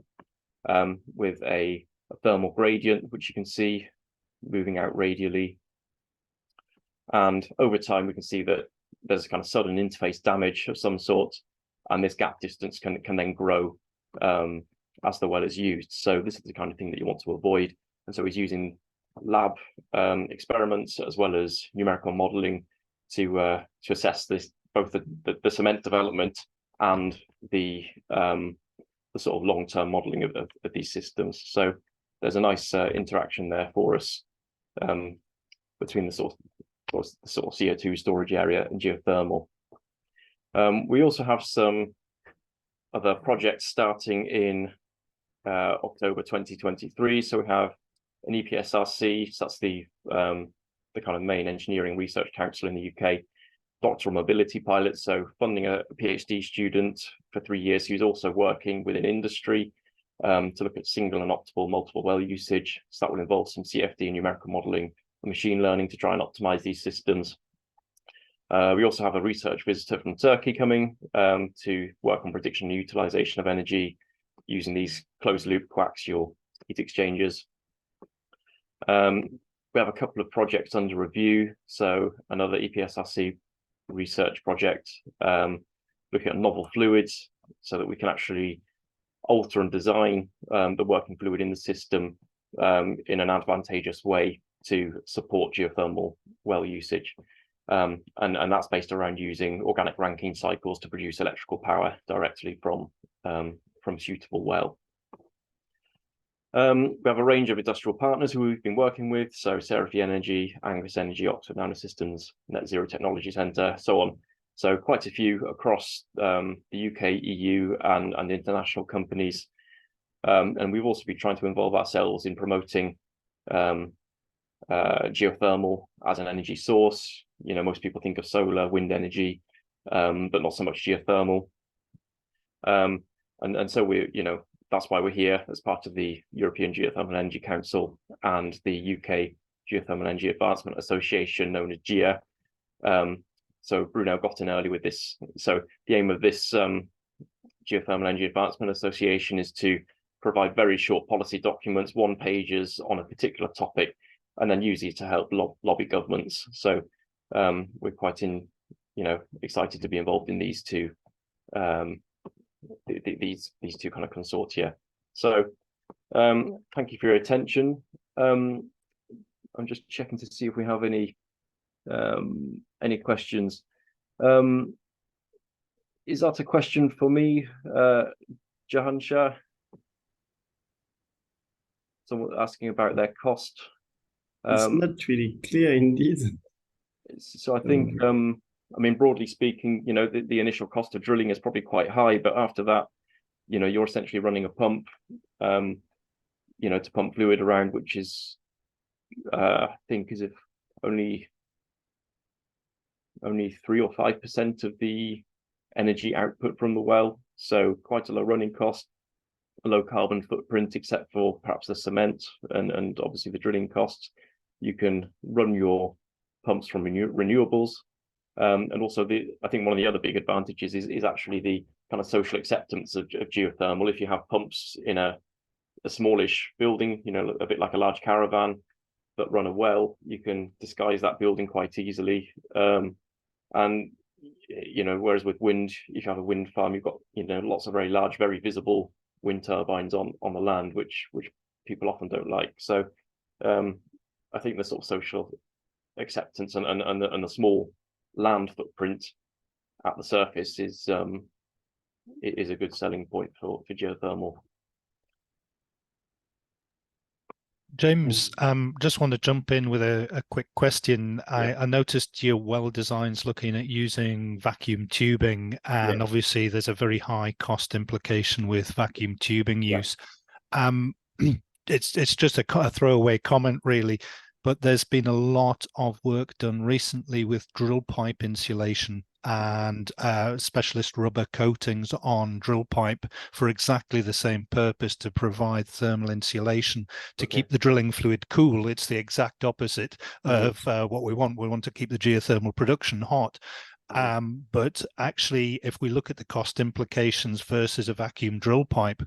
S5: with a thermal gradient, which you can see moving out radially. And over time, we can see that there's a kind of sudden interface damage of some sort, and this gap distance can then grow as the well is used. So this is the kind of thing that you want to avoid. And so he's using lab experiments as well as numerical modeling to assess this, both the cement development and the sort of long-term modeling of these systems. So there's a nice interaction there for us between the sort of CO2 storage area and geothermal. We also have some other projects starting in October 2023. So we have an EPSRC, so that's the kind of main engineering research council in the UK, doctoral mobility pilot, so funding a PhD student for 3 years who's also working within industry to look at single and optimal multiple well usage. So that will involve some CFD and numerical modeling and machine learning to try and optimize these systems. We also have a research visitor from Turkey coming to work on prediction and utilization of energy using these closed loop coaxial heat exchangers. We have a couple of projects under review. So another EPSRC research project looking at novel fluids so that we can actually alter and design the working fluid in the system in an advantageous way to support geothermal well usage. And that's based around using organic Rankine cycles to produce electrical power directly from from a suitable well. We have a range of industrial partners who we've been working with, so Seraphy Energy, Angus Energy, Oxford Nanosystems, Net Zero Technology Centre, so on. So quite a few across the UK, EU, and international companies. And we've also been trying to involve ourselves in promoting geothermal as an energy source. You know, most people think of solar, wind energy, but not so much geothermal. And so we, you know, that's why we're here as part of the European Geothermal Energy Council and the UK Geothermal Energy Advancement Association, known as GEA. So Brunel got in early with this. So the aim of this Geothermal Energy Advancement Association is to provide very short policy documents, one-pagers on a particular topic, and then use it to help lobby governments. So we're quite excited to be involved in these two these two kind of consortia. So thank you for your attention. I'm just checking to see if we have any questions. Is that a question for me, Jahansha? Someone asking about their cost.
S1: It's not really clear indeed.
S5: So I think, I mean, broadly speaking, you know, the initial cost of drilling is probably quite high, but after that, you know, you're essentially running a pump, you know, to pump fluid around, which is, I think, is if only 3 or 5% of the energy output from the well. So quite a low running cost, a low carbon footprint, except for perhaps the cement and obviously the drilling costs. You can run your pumps from renewables. And also I think one of the other big advantages is actually the kind of social acceptance of geothermal. If you have pumps in a smallish building, you know, a bit like a large caravan, that run a well, you can disguise that building quite easily. And, you know, whereas with wind, if you have a wind farm, you've got, you know, lots of very large, very visible wind turbines on the land, which people often don't like. So I think the sort of social acceptance and the small land footprint at the surface is a good selling point for geothermal.
S3: James, just want to jump in with a quick question.
S5: Yeah.
S3: I noticed your well designs looking at using vacuum tubing, and obviously there's a very high cost implication with vacuum tubing use. It's just a throwaway comment, really, but there's been a lot of work done recently with drill pipe insulation and specialist rubber coatings on drill pipe for exactly the same purpose, to provide thermal insulation to keep the drilling fluid cool. It's the exact opposite of what we want. We want to keep the geothermal production hot. But actually, if we look at the cost implications versus a vacuum drill pipe,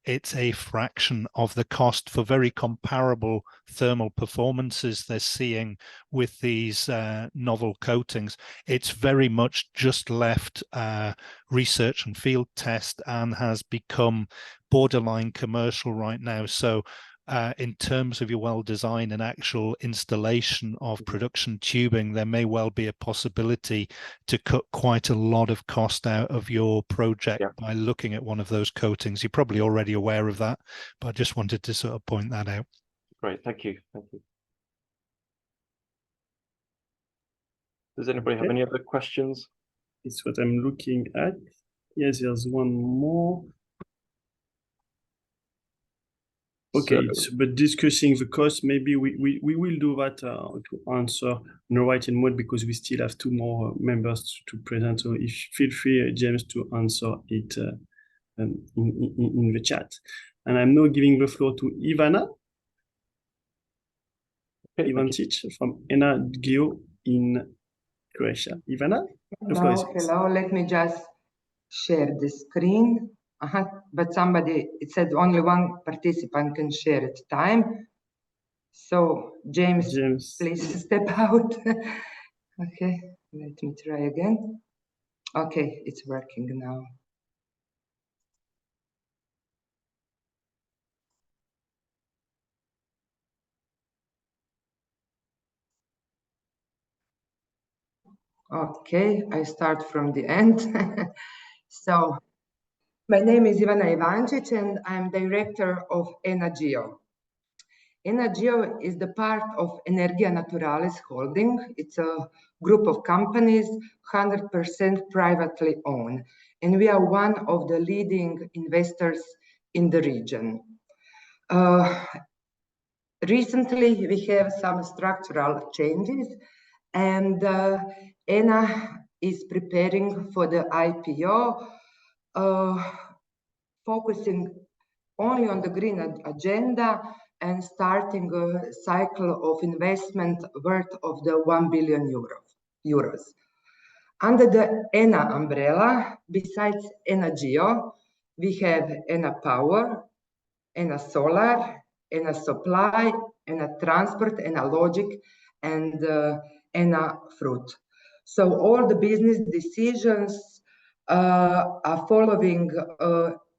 S3: it's a fraction of the cost for very comparable thermal performances they're seeing with these novel coatings. It's very much just left research and field test and has become borderline commercial right now. So in terms of your well design and actual installation of production tubing, there may well be a possibility to cut quite a lot of cost out of your project by looking at one of those coatings. You're probably already aware of that, but I just wanted to sort of point that out.
S5: Great, thank you. Thank you. Does anybody have any other questions?
S1: It's what I'm looking at. Yes, there's one more. Okay, but discussing the cost, maybe we will do that to answer in the writing mode, because we still have 2 more members to present. So if feel free, James, to answer it in the chat. And I'm now giving the floor to Ivana.
S5: Okay,
S1: Ivancic from Enna Geo in Croatia. Ivana, the floor is yours.
S6: Hello, let me just share the screen. But somebody, it said only one participant can share at a time. So James, please step out. Okay, let me try again. Okay, it's working now. Okay, I start from the end. So My name is Ivana and I'm director of Enerji. Enerji is the part of Energia Naturalis Holding. It's a group of companies, 100% privately owned, and we are one of the leading investors in the region. Recently, we have some structural changes, and Enna is preparing for the IPO, focusing only on the green agenda and starting a cycle of investment worth of the 1 billion euros. Under the Enna umbrella, besides Enerji, we have Enna Power, Enna Solar, Enna Supply, Enna Transport, Enna Logic, and Enna Fruit. So all the business decisions are following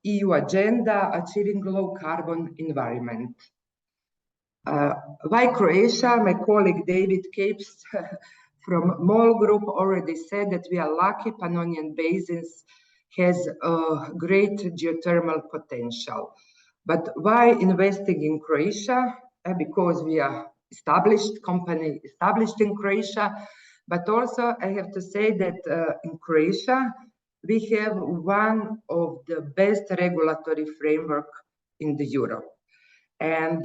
S6: EU agenda, achieving low carbon environment. Why Croatia? My colleague David Kapes from MOL Group already said that we are lucky. Pannonian Basins has a great geothermal potential. But why investing in Croatia? Because we are established company, established in Croatia. But also I have to say that in Croatia, we have one of the best regulatory framework in the Europe. And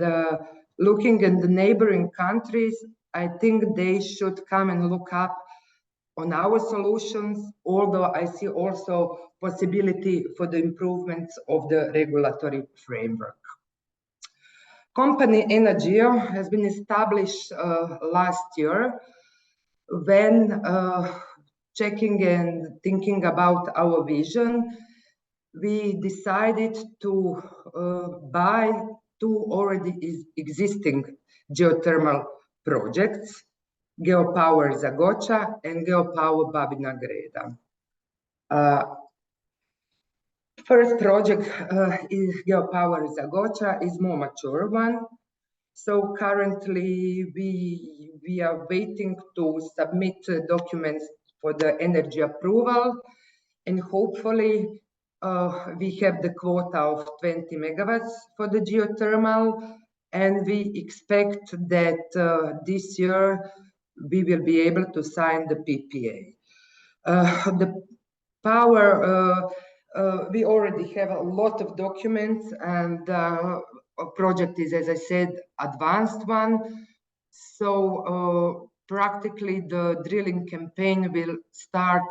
S6: looking at the neighboring countries, I think they should come and look up on our solutions, although I see also possibility for the improvements of the regulatory framework. Company Enerji has been established last year when checking and thinking about our vision, we decided to buy two already existing geothermal projects, Geopower Zagoča and Geopower Babina Greda. First project is Geopower Zagoča, is more mature one. So currently we are waiting to submit documents for the energy approval, and hopefully we have the quota of 20 megawatts for the geothermal, and we expect that this year we will be able to sign the PPA. The power, we already have a lot of documents, and a project is, as I said, advanced one. So practically the drilling campaign will start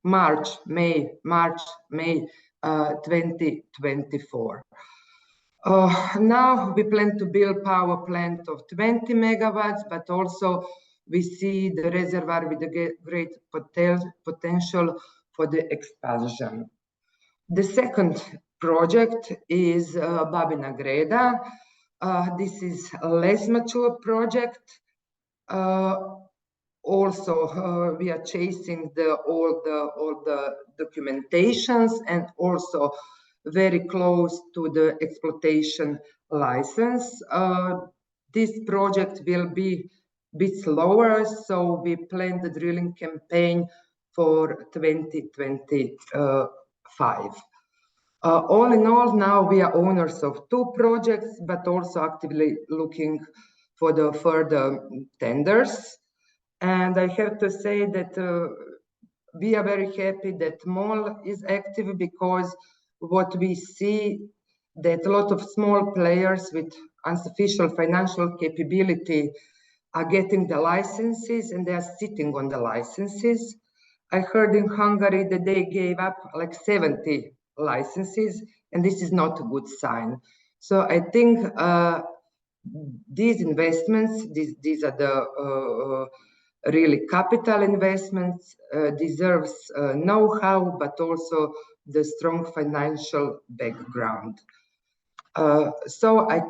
S6: March, May 2024. Now we plan to build power plant of 20 megawatts, but also we see the reservoir with a great potential for the expansion. The second project is Babina Greda. This is a less mature project. Also, we are chasing all the documentations and also very close to the exploitation license. This project will be a bit slower, so we plan the drilling campaign for 2025. All in all, now we are owners of two projects, but also actively looking for the further tenders. And I have to say that we are very happy that MOL is active, because what we see that a lot of small players with insufficient financial capability are getting the licenses, and they are sitting on the licenses. I heard in Hungary that they gave up like 70 licenses, and this is not a good sign. So I think these investments, these are the really capital investments, deserves know-how, but also the strong financial background. So I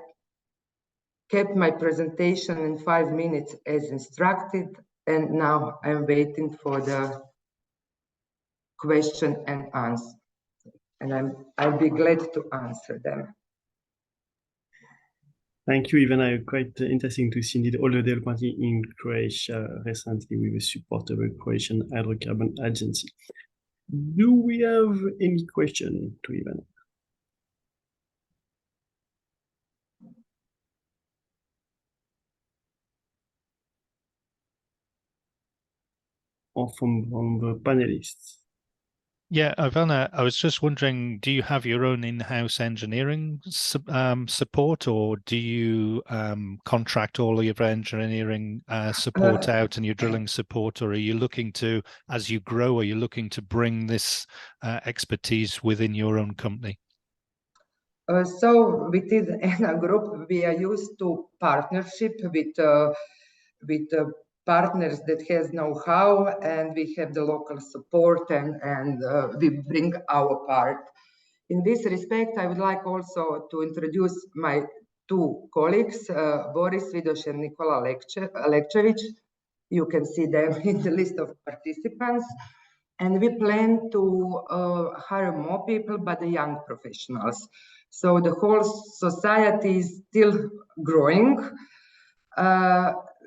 S6: kept my presentation in 5 minutes as instructed, and now I'm waiting for the question and answer, and I'll be glad to answer them.
S1: Thank you, Ivana. Quite interesting to see indeed all the development in Croatia recently with the support of the Croatian Hydrocarbon Agency. Do we have any question to Ivana? Or from the panelists?
S3: Yeah, Ivana, I was just wondering, do you have your own in-house engineering support, or do you contract all of your engineering support out and your drilling support, or are you looking to, as you grow, are you looking to bring this expertise within your own company?
S6: So within Enna Group, we are used to partnership with partners that has know-how, and we have the local support, and we bring our part. In this respect, I would like also to introduce my two colleagues, Boris Vidoš and Nikola Lekčević. You can see them in the list of participants. And we plan to hire more people, but the young professionals. So the whole society is still growing.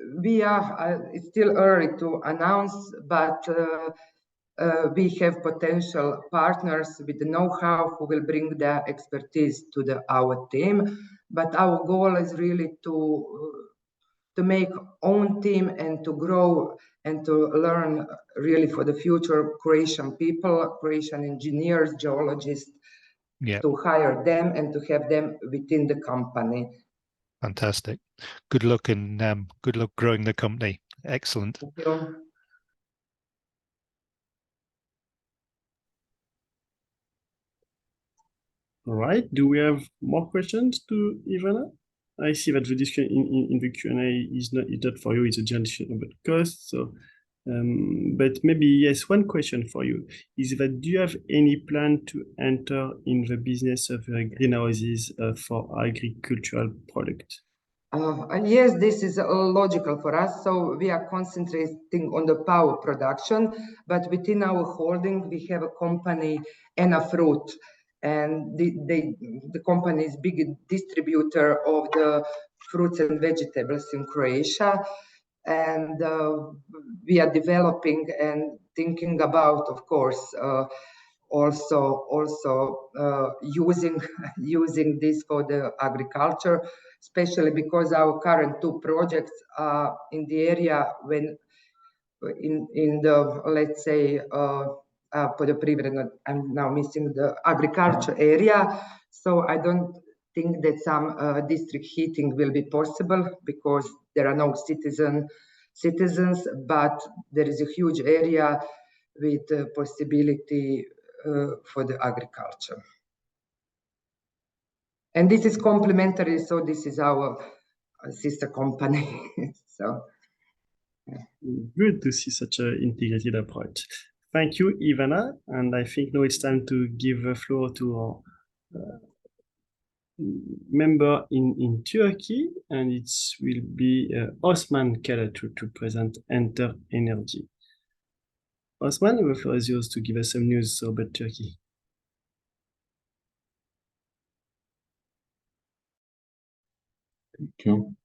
S6: It's still early to announce, but we have potential partners with the know-how who will bring their expertise to our team. But our goal is really to make own team and to grow and to learn really for the future Croatian people, Croatian engineers, geologists, to hire them and to have them within the company.
S3: Fantastic. Good luck and good luck growing the company. Excellent.
S6: Thank you.
S1: All right. Do we have more questions to Ivana? I see that the discussion in the Q&A is not for you. It's a general about cost. So, but maybe yes, one question for you is that do you have any plan to enter in the business of greenhouses for agricultural products?
S6: Yes, this is logical for us. So we are concentrating on the power production, but within our holding, we have a company, Enna Fruit, and the company is big distributor of the fruits and vegetables in Croatia. And we are developing and thinking about, of course, also using this for the agriculture, especially because our current two projects are in the area when in the, let's say, I'm now missing the agriculture area. So I don't think that some district heating will be possible because there are no citizens, but there is a huge area with possibility for the agriculture. And this is complementary, so this is our sister company. So
S1: good to see such an integrated approach. Thank you, Ivana. And I think now it's time to give the floor to our member in Turkey, and it will be Osman to present Enther Enerji. Osman, the floor is yours to give us some news about Turkey.
S7: Thank you.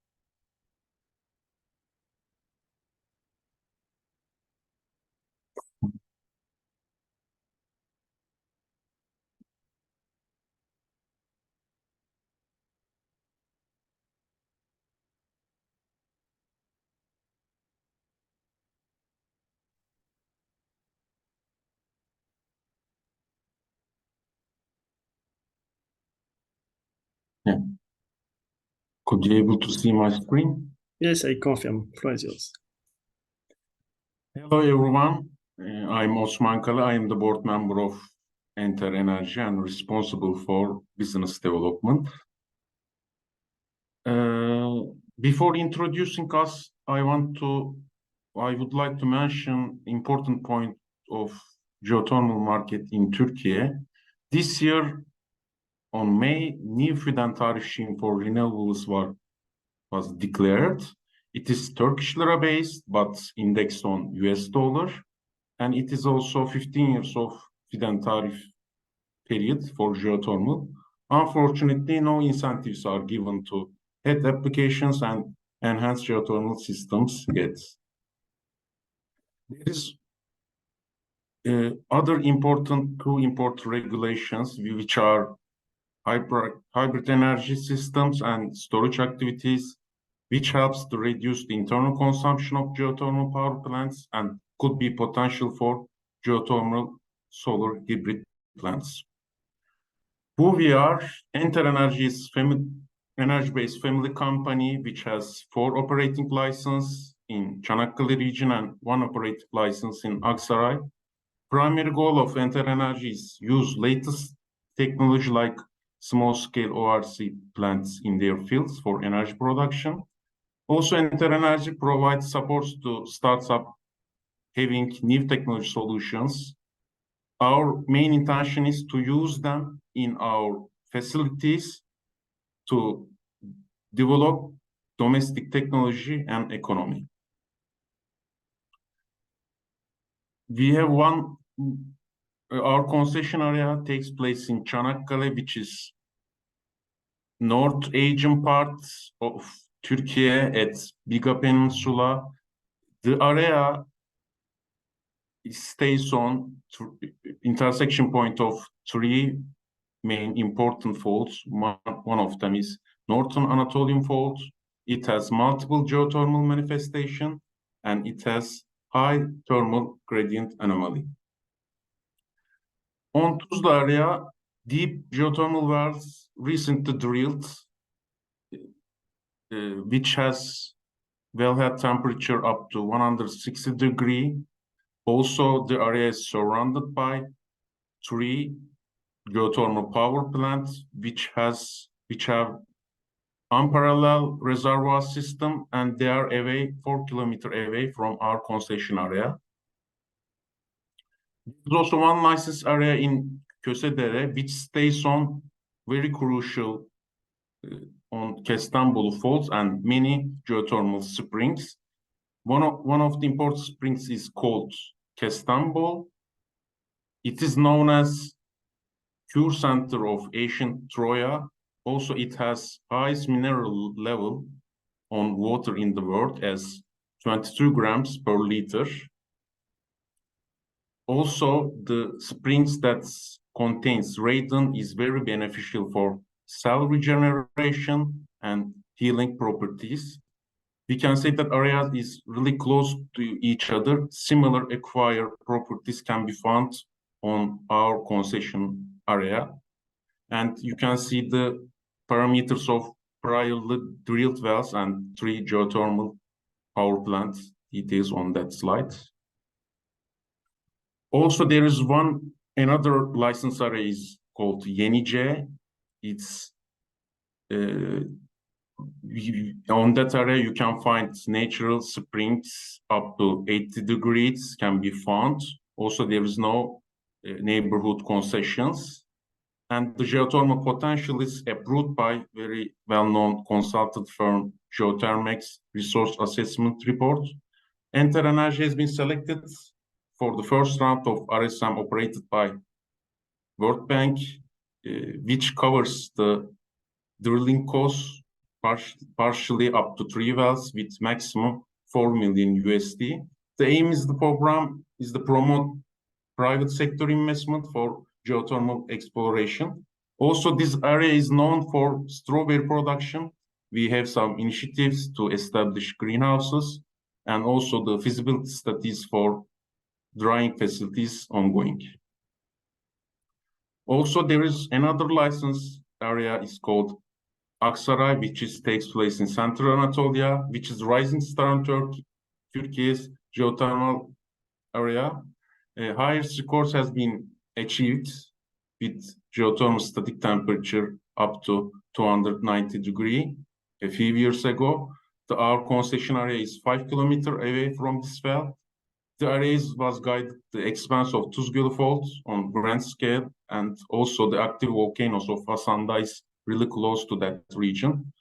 S7: Yeah. Could you able to see my screen?
S1: Yes, I confirm. Floor is yours.
S7: Hello, everyone. I'm Osman Kala. I am the board member of Enther Enerji and responsible for business development. Before introducing us, I would like to mention important point of geothermal market in Turkey. This year, on May, new feed-in tariff scheme for renewables was declared. It is Turkish lira based, but indexed on US dollar. And it is also 15 years of feed-in tariff period for geothermal. Unfortunately, no incentives are given to head applications and enhanced geothermal systems yet. Other important co-import regulations, which are hybrid energy systems and storage activities, which helps to reduce the internal consumption of geothermal power plants and could be potential for geothermal solar hybrid plants. Who we are? Enther Enerji is energy-based family company which has 4 operating licenses in Çanakkale region and 1 operating license in Aksaray. Primary goal of Enther Enerji is use latest technology like small-scale ORC plants in their fields for energy production. Also, Enther Enerji provides support to startups having new technology solutions. Our main intention is to use them in our facilities to develop domestic technology and economy. We have our concession area takes place in Çanakkale, which is North Asian part of Turkey at Biga Peninsula. The area stays on intersection point of 3 main important faults. One of them is Northern Anatolian Fault. It has multiple geothermal manifestation and it has high thermal gradient anomaly. On Tuzla area, deep geothermal wells recently drilled, which has wellhead temperature up to 160 degrees. Also, the area is surrounded by 3 geothermal power plants, which have unparalleled reservoir system, and they are 4 kilometers away from our concession area. There's also 1 license area in Kösedere, which stays on very crucial on Kestanbolu faults and many geothermal springs. One of the important springs is called Kestanbol. It is known as pure center of ancient Troya. Also, it has highest mineral level on water in the world as 22 grams per liter. Also, the springs that contains radon is very beneficial for cell regeneration and healing properties. We can say that area is really close to each other. Similar aquifer properties can be found on our concession area. And you can see the parameters of prior drilled wells and 3 geothermal power plants details on that slide. Also, there is another license area is called Yenice. It's on that area you can find natural springs up to 80 degrees can be found. Also, there is no neighborhood concessions. And the geothermal potential is approved by very well-known consultant firm Geothermal's resource assessment report. Enther Enerji has been selected for the first round of RSM operated by World Bank, which covers the drilling costs partially up to 3 wells with maximum $4 million USD. The aim is the program is to promote private sector investment for geothermal exploration. Also, this area is known for strawberry production. We have some initiatives to establish greenhouses and also the feasibility studies for drying facilities ongoing. Also, there is another license area is called Aksaray, which takes place in Central Anatolia, which is rising star in Turkey's geothermal area. Highest scores has been achieved with geothermal static temperature up to 290 degrees a few years ago. Our concession area is 5 kilometers away from this well. The area was guided the expanse of Tuzgölü Fault on grand scale, and also the active volcanoes of Hasanday is really close to that region.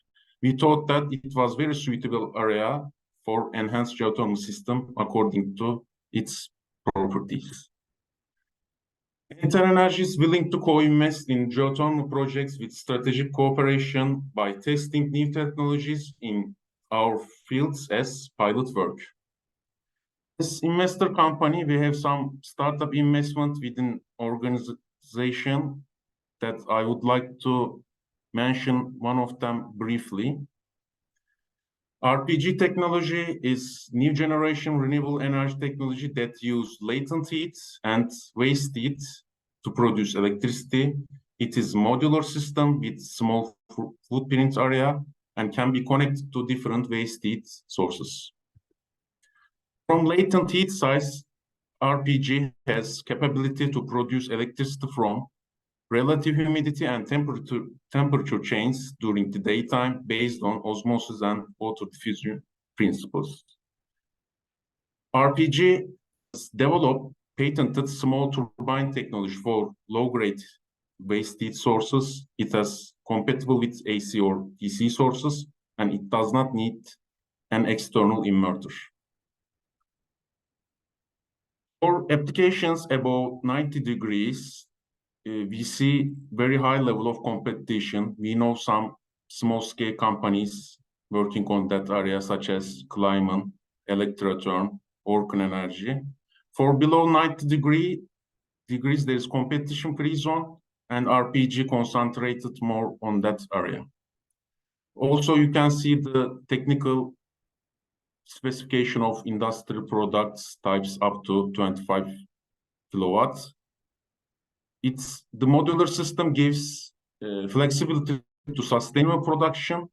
S7: We thought that it was very suitable area for enhanced geothermal system according to its properties. Enther Enerji is willing to co-invest in geothermal projects with strategic cooperation by testing new technologies in our fields as pilot work. As investor company, we have some startup investment within organization that I would like to mention one of them briefly. RPG technology is new generation renewable energy technology that use latent heat and waste heat to produce electricity. It is modular system with small footprint area and can be connected to different waste heat sources. From latent heat size, RPG has capability to produce electricity from relative humidity and temperature change during the daytime based on osmosis and water diffusion principles. RPG has developed patented small turbine technology for low-grade waste heat sources. It is compatible with AC or DC sources, and it does not need an external inverter. For applications above 90 degrees, we see very high level of competition. We know some small-scale companies working on that area, such as Kleiman, Electratherm, Orkun Enerji. For below 90 degrees, there is competition-free zone, and RPG concentrated more on that area. Also, you can see the technical specification of industrial products types up to 25 kilowatts. The modular system gives flexibility to sustainable production.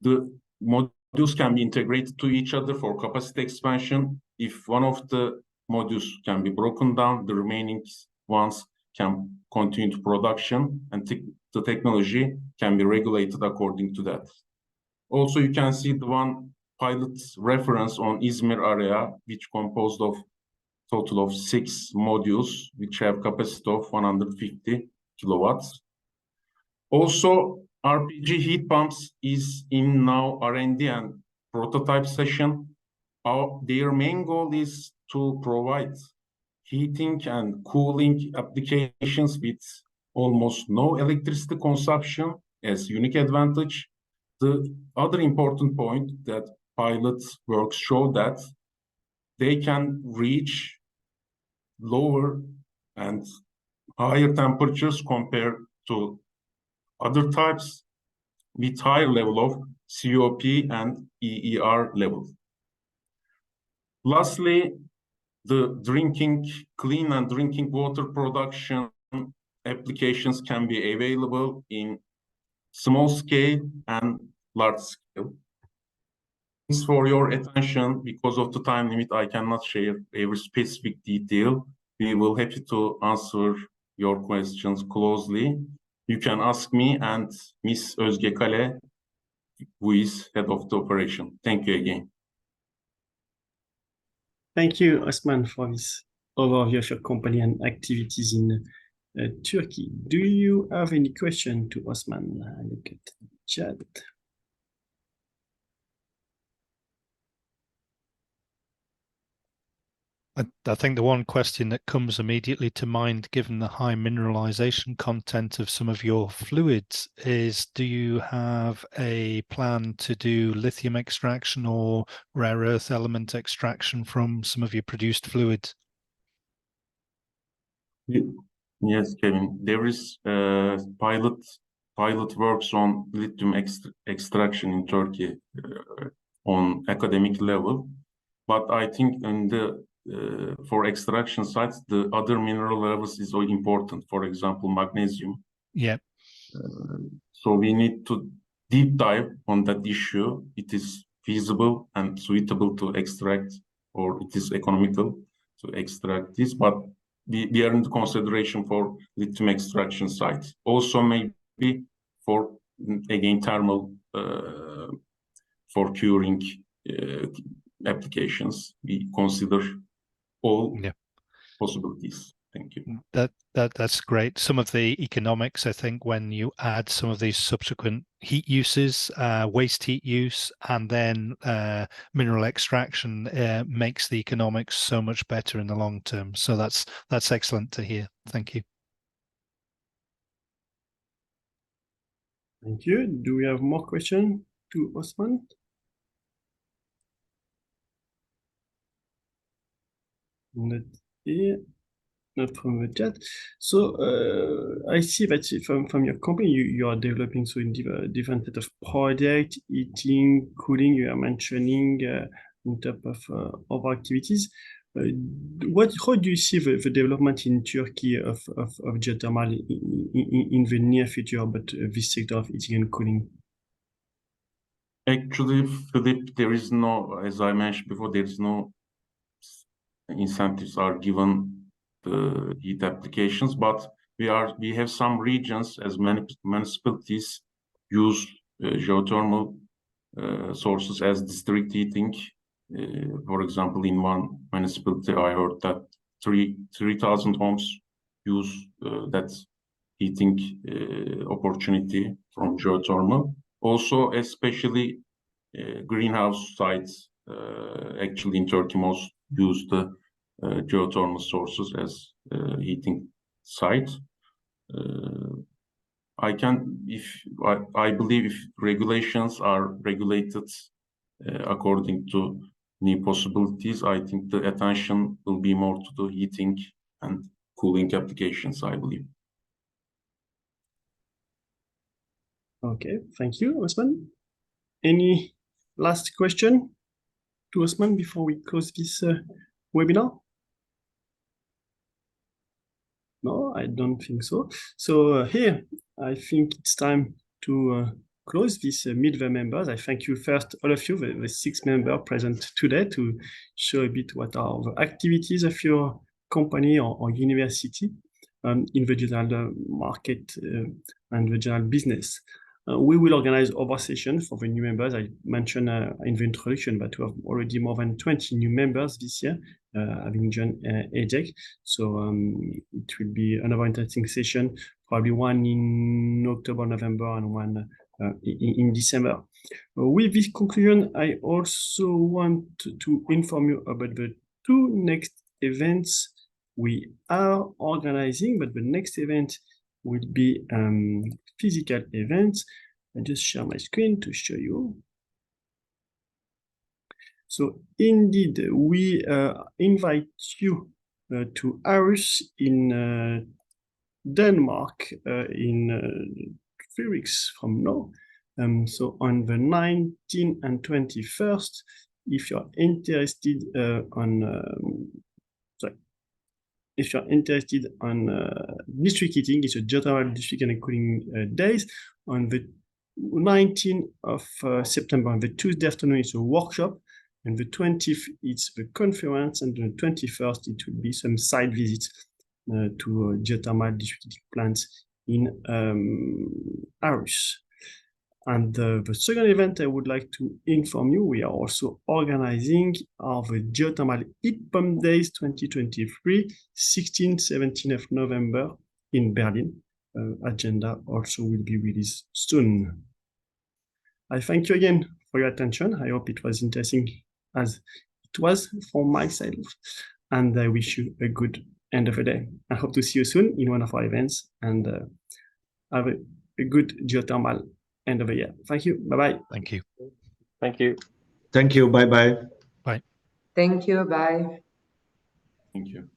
S7: The modules can be integrated to each other for capacity expansion. If one of the modules can be broken down, the remaining ones can continue to production, and the technology can be regulated according to that. Also, you can see the one pilot reference on Izmir area, which composed of total of 6 modules, which have capacity of 150 kilowatts. Also, RPG heat pumps is in now R&D and prototype session. Their main goal is to provide heating and cooling applications with almost no electricity consumption as unique advantage. The other important point that pilot works show that they can reach lower and higher temperatures compared to other types with higher level of COP and EER level. Lastly, the clean and drinking water production applications can be available in small scale and large scale. Thanks for your attention. Because of the time limit, I cannot share every specific detail. We will happy to answer your questions closely. You can ask me and Ms. Özge Kale, who is head of the operation. Thank you again.
S1: Thank you, Osman, for this overview of your company and activities in Turkey. Do you have any question to Osman? I look at the chat.
S3: I think the one question that comes immediately to mind, given the high mineralization content of some of your fluids, is do you have a plan to do lithium extraction or rare earth element extraction from some of your produced fluids?
S7: Yes, Kevin. There is pilot works on lithium extraction in Turkey on academic level, but I think in the for extraction sites, the other mineral levels is very important. For example, magnesium.
S3: Yeah.
S7: So we need to deep dive on that issue. It is feasible and suitable to extract, or it is economical to extract this, but we are in consideration for lithium extraction sites. Also, maybe for again thermal for curing applications. We consider all possibilities. Thank you.
S3: That's great. Some of the economics, I think, when you add some of these subsequent heat uses, waste heat use, and then mineral extraction makes the economics so much better in the long term. So that's excellent to hear. Thank you.
S1: Thank you. Do we have more questions to Osman? Not here. Not from the chat. So I see that from your company, you are developing so in different set of projects, heating, cooling. You are mentioning in terms of other activities. How do you see the development in Turkey of geothermal in the near future, but this sector of heating and cooling?
S7: Actually, Philip, there is no, as I mentioned before, there is no incentives are given the heat applications, but we have some regions, as many municipalities use geothermal sources as district heating. For example, in one municipality, I heard that 3,000 homes use that heating opportunity from geothermal. Also, especially greenhouse sites, actually in Turkey, most use the geothermal sources as heating sites. I believe if regulations are regulated according to new possibilities, I think the attention will be more to the heating and cooling applications, I believe.
S1: Okay, thank you, Osman. Any last question to Osman before we close this webinar? No, I don't think so. So here, I think it's time to close this Meet the Members. I thank you first, all of you, the 6 members present today, to show a bit what are the activities of your company or university in the general market and the general business. We will organize other sessions for the new members. I mentioned in the introduction that we have already more than 20 new members this year, having joined EGEC. So it will be another interesting session, probably one in October, November, and one in December. With this conclusion, I also want to inform you about the 2 next events we are organizing, but the next event will be physical events. I just share my screen to show you. So indeed, we invite you to Aarhus in Denmark in 3 weeks from now. So on the 19th and 21st, if you're interested if you're interested on district heating, it's a geothermal district and cooling days. On the 19th of September, on the Tuesday afternoon, it's a workshop. And the 20th, it's the conference. And the 21st, it will be some site visits to geothermal district heating plants in Aarhus. And the second event I would like to inform you, we are also organizing the Geothermal Heat Pump Days 2023, 16th, 17th of November in Berlin. Agenda also will be released soon. I thank you again for your attention. I hope it was interesting as it was for myself. And I wish you a good end of the day. I hope to see you soon in one of our events and have a good geothermal end of the year. Thank you. Bye-bye.
S3: Thank you.
S5: Thank you.
S2: Thank you. Bye-bye.
S3: Bye.
S6: Thank you. Bye.
S7: Thank you.